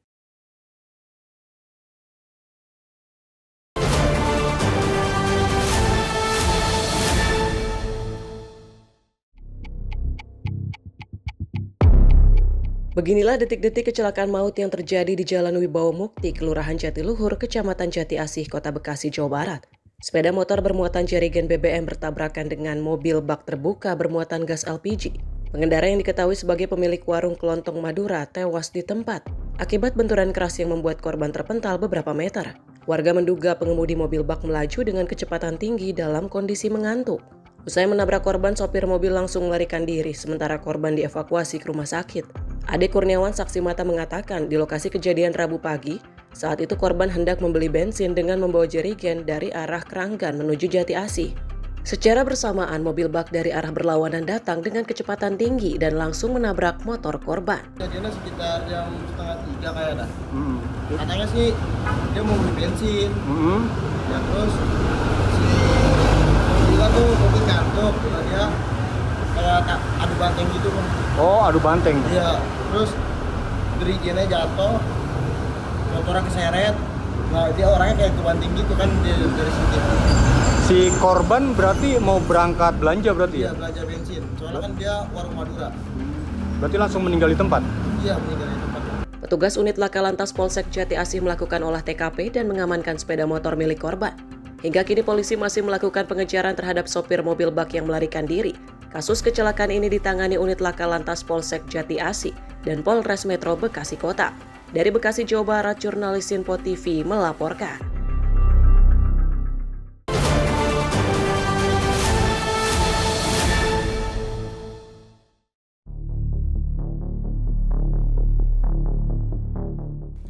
Beginilah detik-detik kecelakaan maut yang terjadi di Jalan Wibawa Mukti, Kelurahan Jatiluhur, Kecamatan Jati Asih, Kota Bekasi, Jawa Barat. Sepeda motor bermuatan jerigen BBM bertabrakan dengan mobil bak terbuka bermuatan gas LPG. Pengendara yang diketahui sebagai pemilik warung kelontong Madura tewas di tempat akibat benturan keras yang membuat korban terpental beberapa meter. Warga menduga pengemudi mobil bak melaju dengan kecepatan tinggi dalam kondisi mengantuk. Usai menabrak korban, sopir mobil langsung melarikan diri, sementara korban dievakuasi ke rumah sakit. Ade Kurniawan, saksi mata, mengatakan di lokasi kejadian Rabu pagi, saat itu korban hendak membeli bensin dengan membawa jerigen dari arah Kranggan menuju Jati Asih. Secara bersamaan, mobil bak dari arah berlawanan datang dengan kecepatan tinggi dan langsung menabrak motor korban. Kejadiannya sekitar jam 2:30 kayaknya. Katanya sih dia mau beli bensin. Ya terus si mobilnya tuh mobil kantuk, dia kayak adu banteng gitu. Oh, adu banteng? Iya, terus jerigennya jatuh, motornya keseret. Nah, dia orangnya kayak kebanting gitu kan dari situ. Si korban berarti mau berangkat belanja berarti ya? Iya, belanja bensin. Soalnya kan dia warung Madura. Berarti langsung meninggal di tempat? Iya, meninggal di tempat. Petugas unit Laka Lantas Polsek Jati Asih melakukan olah TKP dan mengamankan sepeda motor milik korban. Hingga kini polisi masih melakukan pengejaran terhadap sopir mobil bak yang melarikan diri. Kasus kecelakaan ini ditangani unit Laka Lantas Polsek Jati Asih dan Polres Metro Bekasi Kota. Dari Bekasi, Jawa Barat, jurnalis Info TV melaporkan.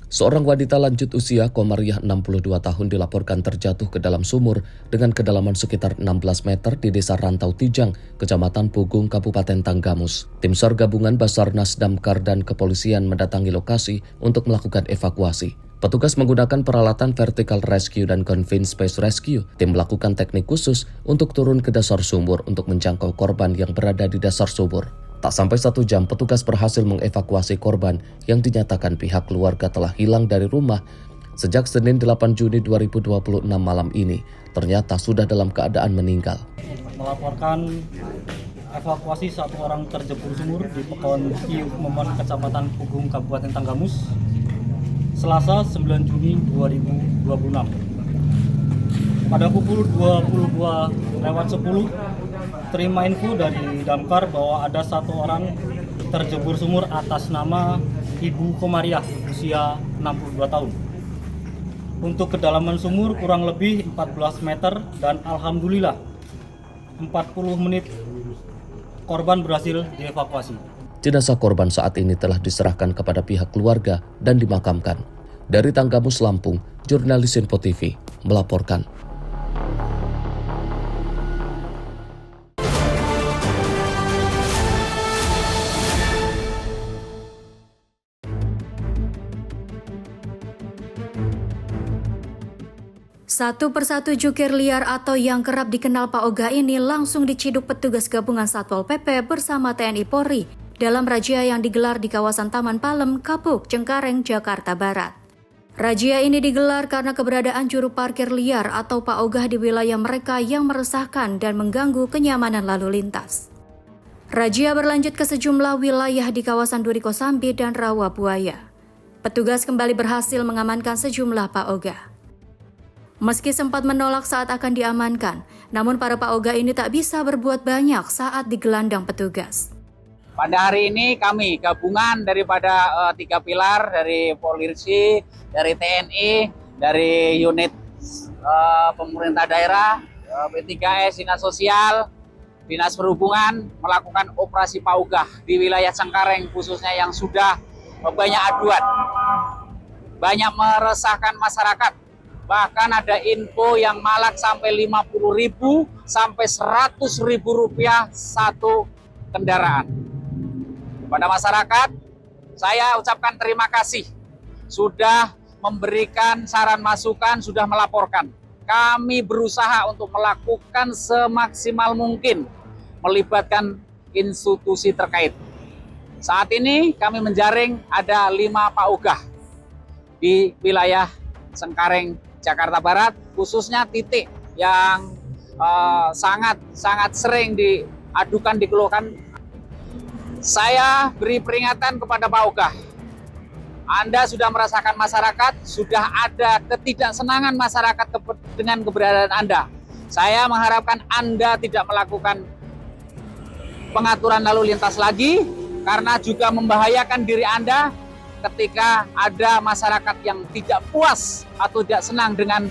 Seorang wanita lanjut usia Komariah 62 tahun dilaporkan terjatuh ke dalam sumur dengan kedalaman sekitar 16 meter di Desa Rantau Tijang, Kecamatan Pugung, Kabupaten Tanggamus. Tim SAR gabungan Basarnas, Damkar, dan kepolisian mendatangi lokasi untuk melakukan evakuasi. Petugas menggunakan peralatan vertical rescue dan confined space rescue. Tim melakukan teknik khusus untuk turun ke dasar sumur untuk menjangkau korban yang berada di dasar sumur. Tak sampai 1 jam, petugas berhasil mengevakuasi korban yang dinyatakan pihak keluarga telah hilang dari rumah sejak Senin 8 Juni 2026 malam ini. Ternyata sudah dalam keadaan meninggal. Melaporkan evakuasi 1 orang terjebur sumur di Pekon Kiuk Memon, Kecamatan Pugung, Kabupaten Tanggamus, Selasa 9 Juni 2026. Pada pukul 22:10, terima info dari Damkar bahwa ada 1 orang terjebur sumur atas nama Ibu Komariah, usia 62 tahun. Untuk kedalaman sumur kurang lebih 14 meter dan alhamdulillah 40 menit korban berhasil dievakuasi. Jenazah korban saat ini telah diserahkan kepada pihak keluarga dan dimakamkan. Dari Tanggamus, Lampung, jurnalis Info TV melaporkan. Satu persatu jukir liar atau yang kerap dikenal Pak Oga ini langsung diciduk petugas gabungan Satpol PP bersama TNI Polri dalam razia yang digelar di kawasan Taman Palem, Kapuk, Cengkareng, Jakarta Barat. Razia ini digelar karena keberadaan juru parkir liar atau Pak Ogah di wilayah mereka yang meresahkan dan mengganggu kenyamanan lalu lintas. Razia berlanjut ke sejumlah wilayah di kawasan Duri Kosambi dan Rawa Buaya. Petugas kembali berhasil mengamankan sejumlah Pak Ogah. Meski sempat menolak saat akan diamankan, namun para Pak Ogah ini tak bisa berbuat banyak saat digelandang petugas. Pada hari ini kami gabungan daripada 3 pilar dari Polisi, dari TNI, dari unit pemerintah daerah, P3S, Dinas Sosial, Dinas Perhubungan melakukan operasi Pak Ogah di wilayah Cengkareng khususnya yang sudah banyak aduan, banyak meresahkan masyarakat. Bahkan ada info yang malak sampai 50.000 sampai 100.000 rupiah satu kendaraan. Kepada masyarakat, saya ucapkan terima kasih. Sudah memberikan saran masukan, sudah melaporkan. Kami berusaha untuk melakukan semaksimal mungkin, melibatkan institusi terkait. Saat ini kami menjaring ada 5 Pak Ogah di wilayah Cengkareng, Jakarta Barat, khususnya titik yang sangat sering diadukan, dikeluhkan. Saya beri peringatan kepada Pak Ogah. Anda sudah merasakan masyarakat, sudah ada ketidaksenangan masyarakat dengan keberadaan Anda. Saya mengharapkan Anda tidak melakukan pengaturan lalu lintas lagi, karena juga membahayakan diri Anda ketika ada masyarakat yang tidak puas atau tidak senang dengan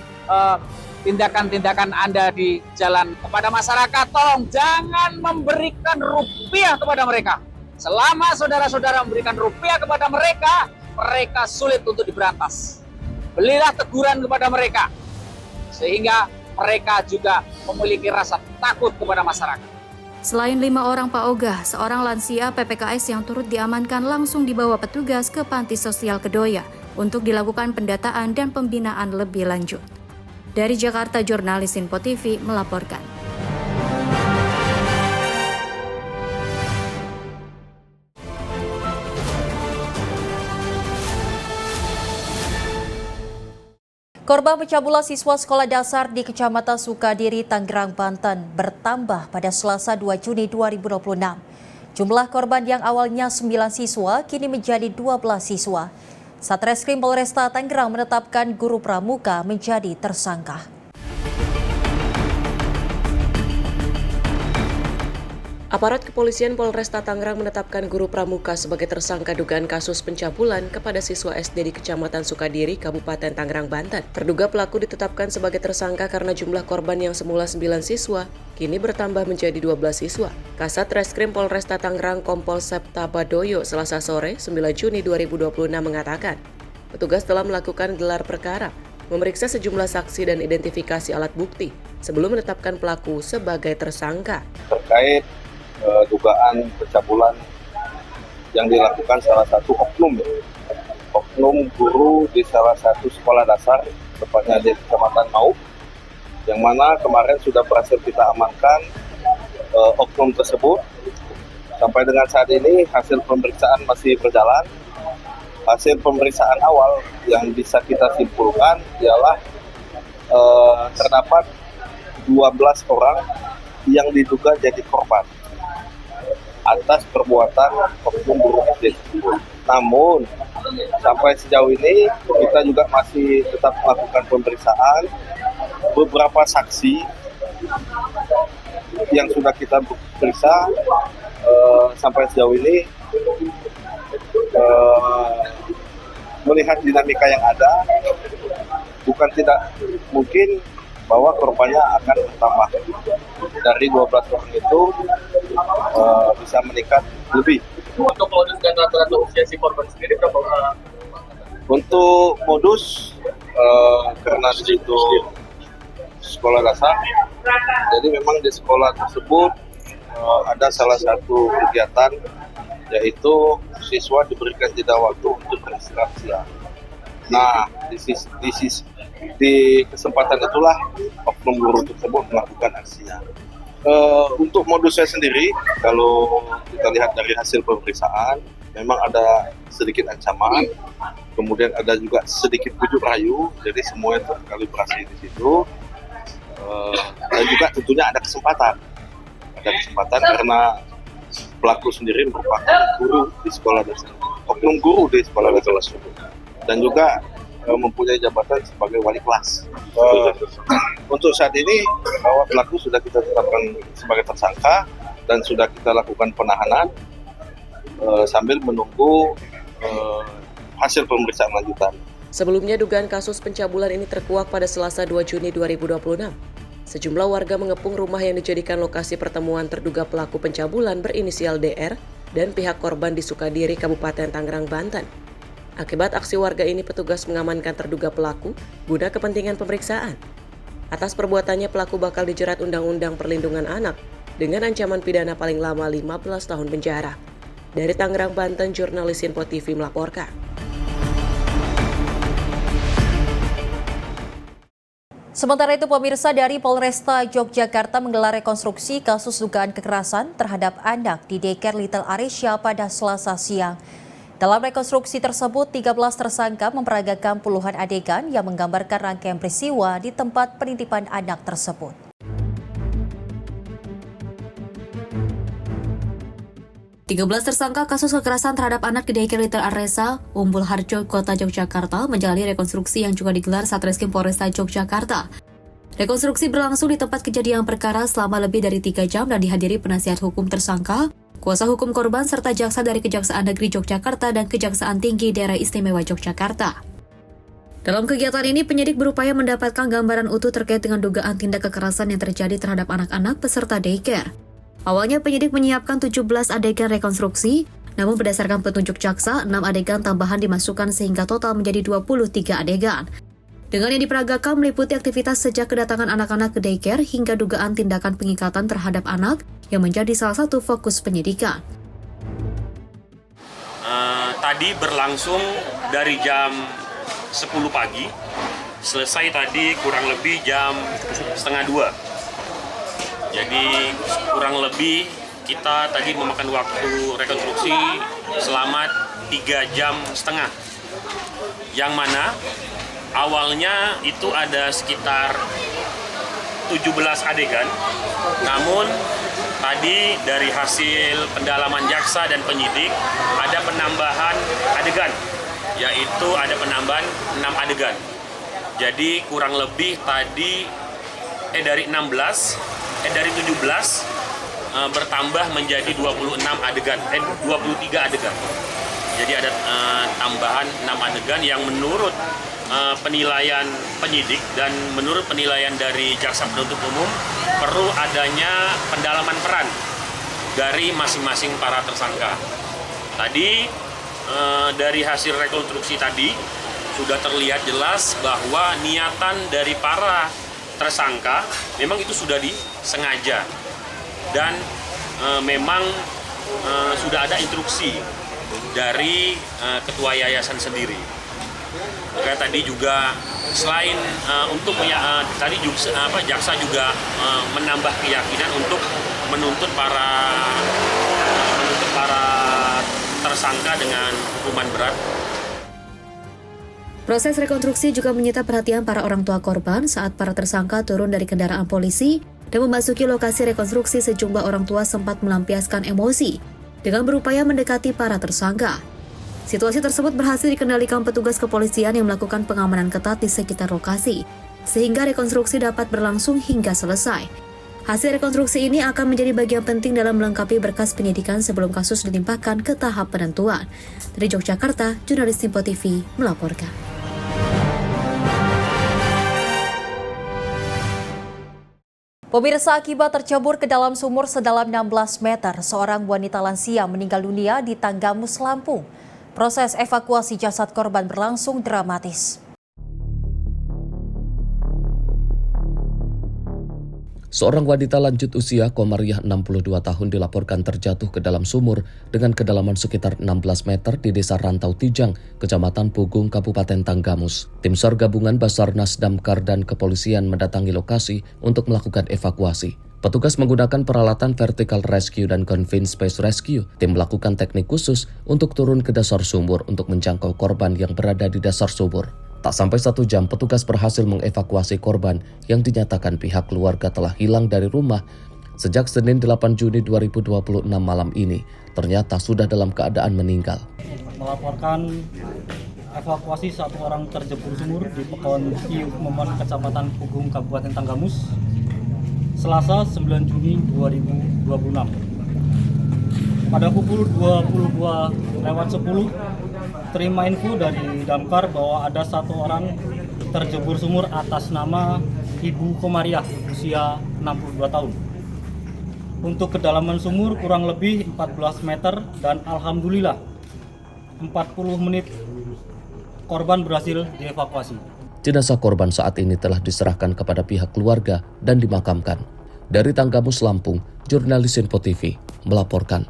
tindakan-tindakan Anda di jalan. Kepada masyarakat, tolong jangan memberikan rupiah kepada mereka. Selama saudara-saudara memberikan rupiah kepada mereka, mereka sulit untuk diberantas. Belilah teguran kepada mereka, sehingga mereka juga memiliki rasa takut kepada masyarakat. Selain 5 orang Pak Ogah, seorang lansia PPKS yang turut diamankan langsung dibawa petugas ke Panti Sosial Kedoya untuk dilakukan pendataan dan pembinaan lebih lanjut. Dari Jakarta, jurnalis Info TV melaporkan. Korban pencabulan siswa sekolah dasar di Kecamatan Sukadiri, Tangerang, Banten bertambah pada Selasa 2 Juni 2026. Jumlah korban yang awalnya 9 siswa kini menjadi 12 siswa. Satreskrim Polresta Tangerang menetapkan guru pramuka menjadi tersangka. Aparat kepolisian Polresta Tangerang menetapkan guru pramuka sebagai tersangka dugaan kasus pencabulan kepada siswa SD di Kecamatan Sukadiri, Kabupaten Tangerang, Banten. Terduga pelaku ditetapkan sebagai tersangka karena jumlah korban yang semula 9 siswa kini bertambah menjadi 12 siswa. Kasat Reskrim Polresta Tangerang Kompol Septa Badoyo Selasa sore 9 Juni 2026 mengatakan, petugas telah melakukan gelar perkara, memeriksa sejumlah saksi dan identifikasi alat bukti sebelum menetapkan pelaku sebagai tersangka. Terkait dugaan pencabulan yang dilakukan salah satu oknum oknum guru di salah satu sekolah dasar, tepatnya di Kecamatan Mau, yang mana kemarin sudah berhasil kita amankan oknum tersebut. Sampai dengan saat ini hasil pemeriksaan masih berjalan. Hasil pemeriksaan awal yang bisa kita simpulkan ialah terdapat 12 orang yang diduga jadi korban atas perbuatan oknum guru SD tersebut. Namun sampai sejauh ini kita juga masih tetap melakukan pemeriksaan. Beberapa saksi yang sudah kita periksa sampai sejauh ini melihat dinamika yang ada, bukan tidak mungkin bahwa korbannya akan bertambah. Dari 12 orang itu bisa meningkat lebih. Untuk modus dan rata-rata usia si korban sendiri berapa orang? Untuk modus, karena di situ sekolah dasar, jadi memang di sekolah tersebut ada salah satu kegiatan, yaitu siswa diberikan jeda waktu untuk beristirahat siang. Nah, di kesempatan itulah oknum guru tersebut melakukan aksinya. Untuk modusnya sendiri, kalau kita lihat dari hasil pemeriksaan, memang ada sedikit ancaman, kemudian ada juga sedikit bujuk rayu, jadi semuanya terkalibrasi di situ. Dan juga tentunya ada kesempatan karena pelaku sendiri merupakan guru di sekolah dasar, oknum guru di sekolah dasar tersebut, dan juga mempunyai jabatan sebagai wali kelas. Untuk saat ini bahwa pelaku sudah kita tetapkan sebagai tersangka dan sudah kita lakukan penahanan sambil menunggu hasil pemeriksaan lanjutan. Sebelumnya dugaan kasus pencabulan ini terkuak pada Selasa 2 Juni 2026. Sejumlah warga mengepung rumah yang dijadikan lokasi pertemuan terduga pelaku pencabulan berinisial DR dan pihak korban di Sukadiri, Kabupaten Tangerang, Banten. Akibat aksi warga ini, petugas mengamankan terduga pelaku guna kepentingan pemeriksaan. Atas perbuatannya, pelaku bakal dijerat Undang-Undang Perlindungan Anak dengan ancaman pidana paling lama 15 tahun penjara. Dari Tangerang, Banten, jurnalis Info TV melaporkan. Sementara itu, pemirsa, dari Polresta Yogyakarta menggelar rekonstruksi kasus dugaan kekerasan terhadap anak di daycare Little Aresia pada Selasa siang. Dalam rekonstruksi tersebut, 13 tersangka memperagakan puluhan adegan yang menggambarkan rangkaian peristiwa di tempat penitipan anak tersebut. Tiga tersangka kasus kekerasan terhadap anak di daycare Little Aresia, Umbul Harjo, Kota Yogyakarta, menjalani rekonstruksi yang juga digelar Satreskrim Polresta Yogyakarta. Rekonstruksi berlangsung di tempat kejadian perkara selama lebih dari 3 jam dan dihadiri penasihat hukum tersangka, kuasa hukum korban, serta jaksa dari Kejaksaan Negeri Yogyakarta dan Kejaksaan Tinggi Daerah Istimewa Yogyakarta. Dalam kegiatan ini, penyidik berupaya mendapatkan gambaran utuh terkait dengan dugaan tindak kekerasan yang terjadi terhadap anak-anak peserta daycare. Awalnya penyidik menyiapkan 17 adegan rekonstruksi, namun berdasarkan petunjuk jaksa, 6 adegan tambahan dimasukkan sehingga total menjadi 23 adegan. Dengan yang diperagakan meliputi aktivitas sejak kedatangan anak-anak ke daycare hingga dugaan tindakan pengikatan terhadap anak yang menjadi salah satu fokus penyidikan. Tadi berlangsung dari jam 10 pagi, selesai tadi kurang lebih jam 1:30. Jadi kurang lebih kita tadi memakan waktu rekonstruksi selama 3,5 jam. Yang mana awalnya itu ada sekitar 17 adegan. Namun tadi dari hasil pendalaman jaksa dan penyidik ada penambahan adegan, yaitu ada penambahan 6 adegan. Jadi kurang lebih tadi dari 17 bertambah menjadi 23 adegan. Jadi ada tambahan 6 adegan yang menurut penilaian penyidik dan menurut penilaian dari jaksa penuntut umum perlu adanya pendalaman peran dari masing-masing para tersangka. Tadi dari hasil rekonstruksi tadi sudah terlihat jelas bahwa niatan dari para tersangka memang itu sudah disengaja dan memang sudah ada instruksi dari ketua yayasan sendiri. Maka tadi juga selain tadi juga jaksa juga menambah keyakinan untuk menuntut para tersangka dengan hukuman berat. Proses rekonstruksi juga menyita perhatian para orang tua korban saat para tersangka turun dari kendaraan polisi dan memasuki lokasi rekonstruksi. Sejumlah orang tua sempat melampiaskan emosi dengan berupaya mendekati para tersangka. Situasi tersebut berhasil dikendalikan petugas kepolisian yang melakukan pengamanan ketat di sekitar lokasi, sehingga rekonstruksi dapat berlangsung hingga selesai. Hasil rekonstruksi ini akan menjadi bagian penting dalam melengkapi berkas penyidikan sebelum kasus dilimpahkan ke tahap penentuan. Dari Yogyakarta, jurnalis Tempo TV melaporkan. Pemirsa, akibat tercebur ke dalam sumur sedalam 16 meter, seorang wanita lansia meninggal dunia di Tanggamus, Lampung. Proses evakuasi jasad korban berlangsung dramatis. Seorang wanita lanjut usia Komariah 62 tahun dilaporkan terjatuh ke dalam sumur dengan kedalaman sekitar 16 meter di Desa Rantau Tijang, Kecamatan Pugung, Kabupaten Tanggamus. Tim SAR gabungan Basarnas, Damkar, dan kepolisian mendatangi lokasi untuk melakukan evakuasi. Petugas menggunakan peralatan vertical rescue dan confined space rescue. Tim melakukan teknik khusus untuk turun ke dasar sumur untuk menjangkau korban yang berada di dasar sumur. Tak sampai 1 jam, petugas berhasil mengevakuasi korban yang dinyatakan pihak keluarga telah hilang dari rumah sejak Senin 8 Juni 2026 malam ini. Ternyata sudah dalam keadaan meninggal. Melaporkan evakuasi 1 orang terjebur sumur di Pekon Iuk Memon, Kecamatan Pugung, Kabupaten Tanggamus, Selasa 9 Juni 2026. Pada pukul 22:10, terima info dari Damkar bahwa ada 1 orang terjebur sumur atas nama Ibu Komariah, usia 62 tahun. Untuk kedalaman sumur kurang lebih 14 meter dan alhamdulillah 40 menit korban berhasil dievakuasi. Jenazah korban saat ini telah diserahkan kepada pihak keluarga dan dimakamkan. Dari Tanggamus, Lampung, jurnalis Tempo TV melaporkan.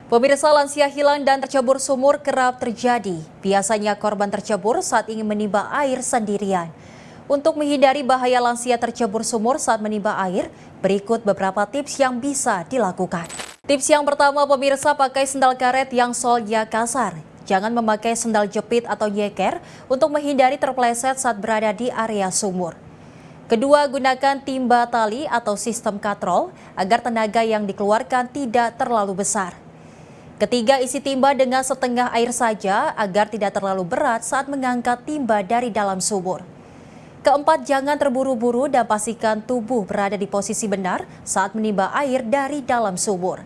Pemirsa, lansia hilang dan tercebur sumur kerap terjadi. Biasanya korban tercebur saat ingin menimba air sendirian. Untuk menghindari bahaya lansia tercebur sumur saat menimba air, berikut beberapa tips yang bisa dilakukan. Tips yang pertama, pemirsa, pakai sendal karet yang solnya kasar. Jangan memakai sendal jepit atau nyeker untuk menghindari terpleset saat berada di area sumur. Kedua, gunakan timba tali atau sistem katrol agar tenaga yang dikeluarkan tidak terlalu besar. Ketiga, isi timba dengan setengah air saja agar tidak terlalu berat saat mengangkat timba dari dalam sumur. Keempat, jangan terburu-buru dan pastikan tubuh berada di posisi benar saat menimba air dari dalam sumur.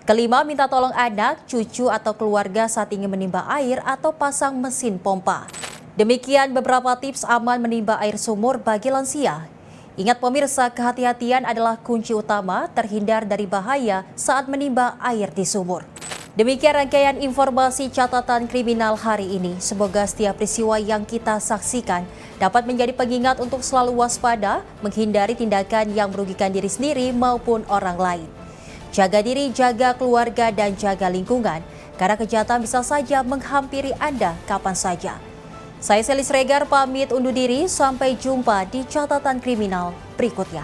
Kelima, minta tolong anak, cucu, atau keluarga saat ingin menimba air atau pasang mesin pompa. Demikian beberapa tips aman menimba air sumur bagi lansia. Ingat pemirsa, kehati-hatian adalah kunci utama terhindar dari bahaya saat menimba air di sumur. Demikian rangkaian informasi catatan kriminal hari ini. Semoga setiap peristiwa yang kita saksikan dapat menjadi pengingat untuk selalu waspada, menghindari tindakan yang merugikan diri sendiri maupun orang lain. Jaga diri, jaga keluarga, dan jaga lingkungan, karena kejahatan bisa saja menghampiri Anda kapan saja. Saya Selis Regar pamit undur diri, sampai jumpa di catatan kriminal berikutnya.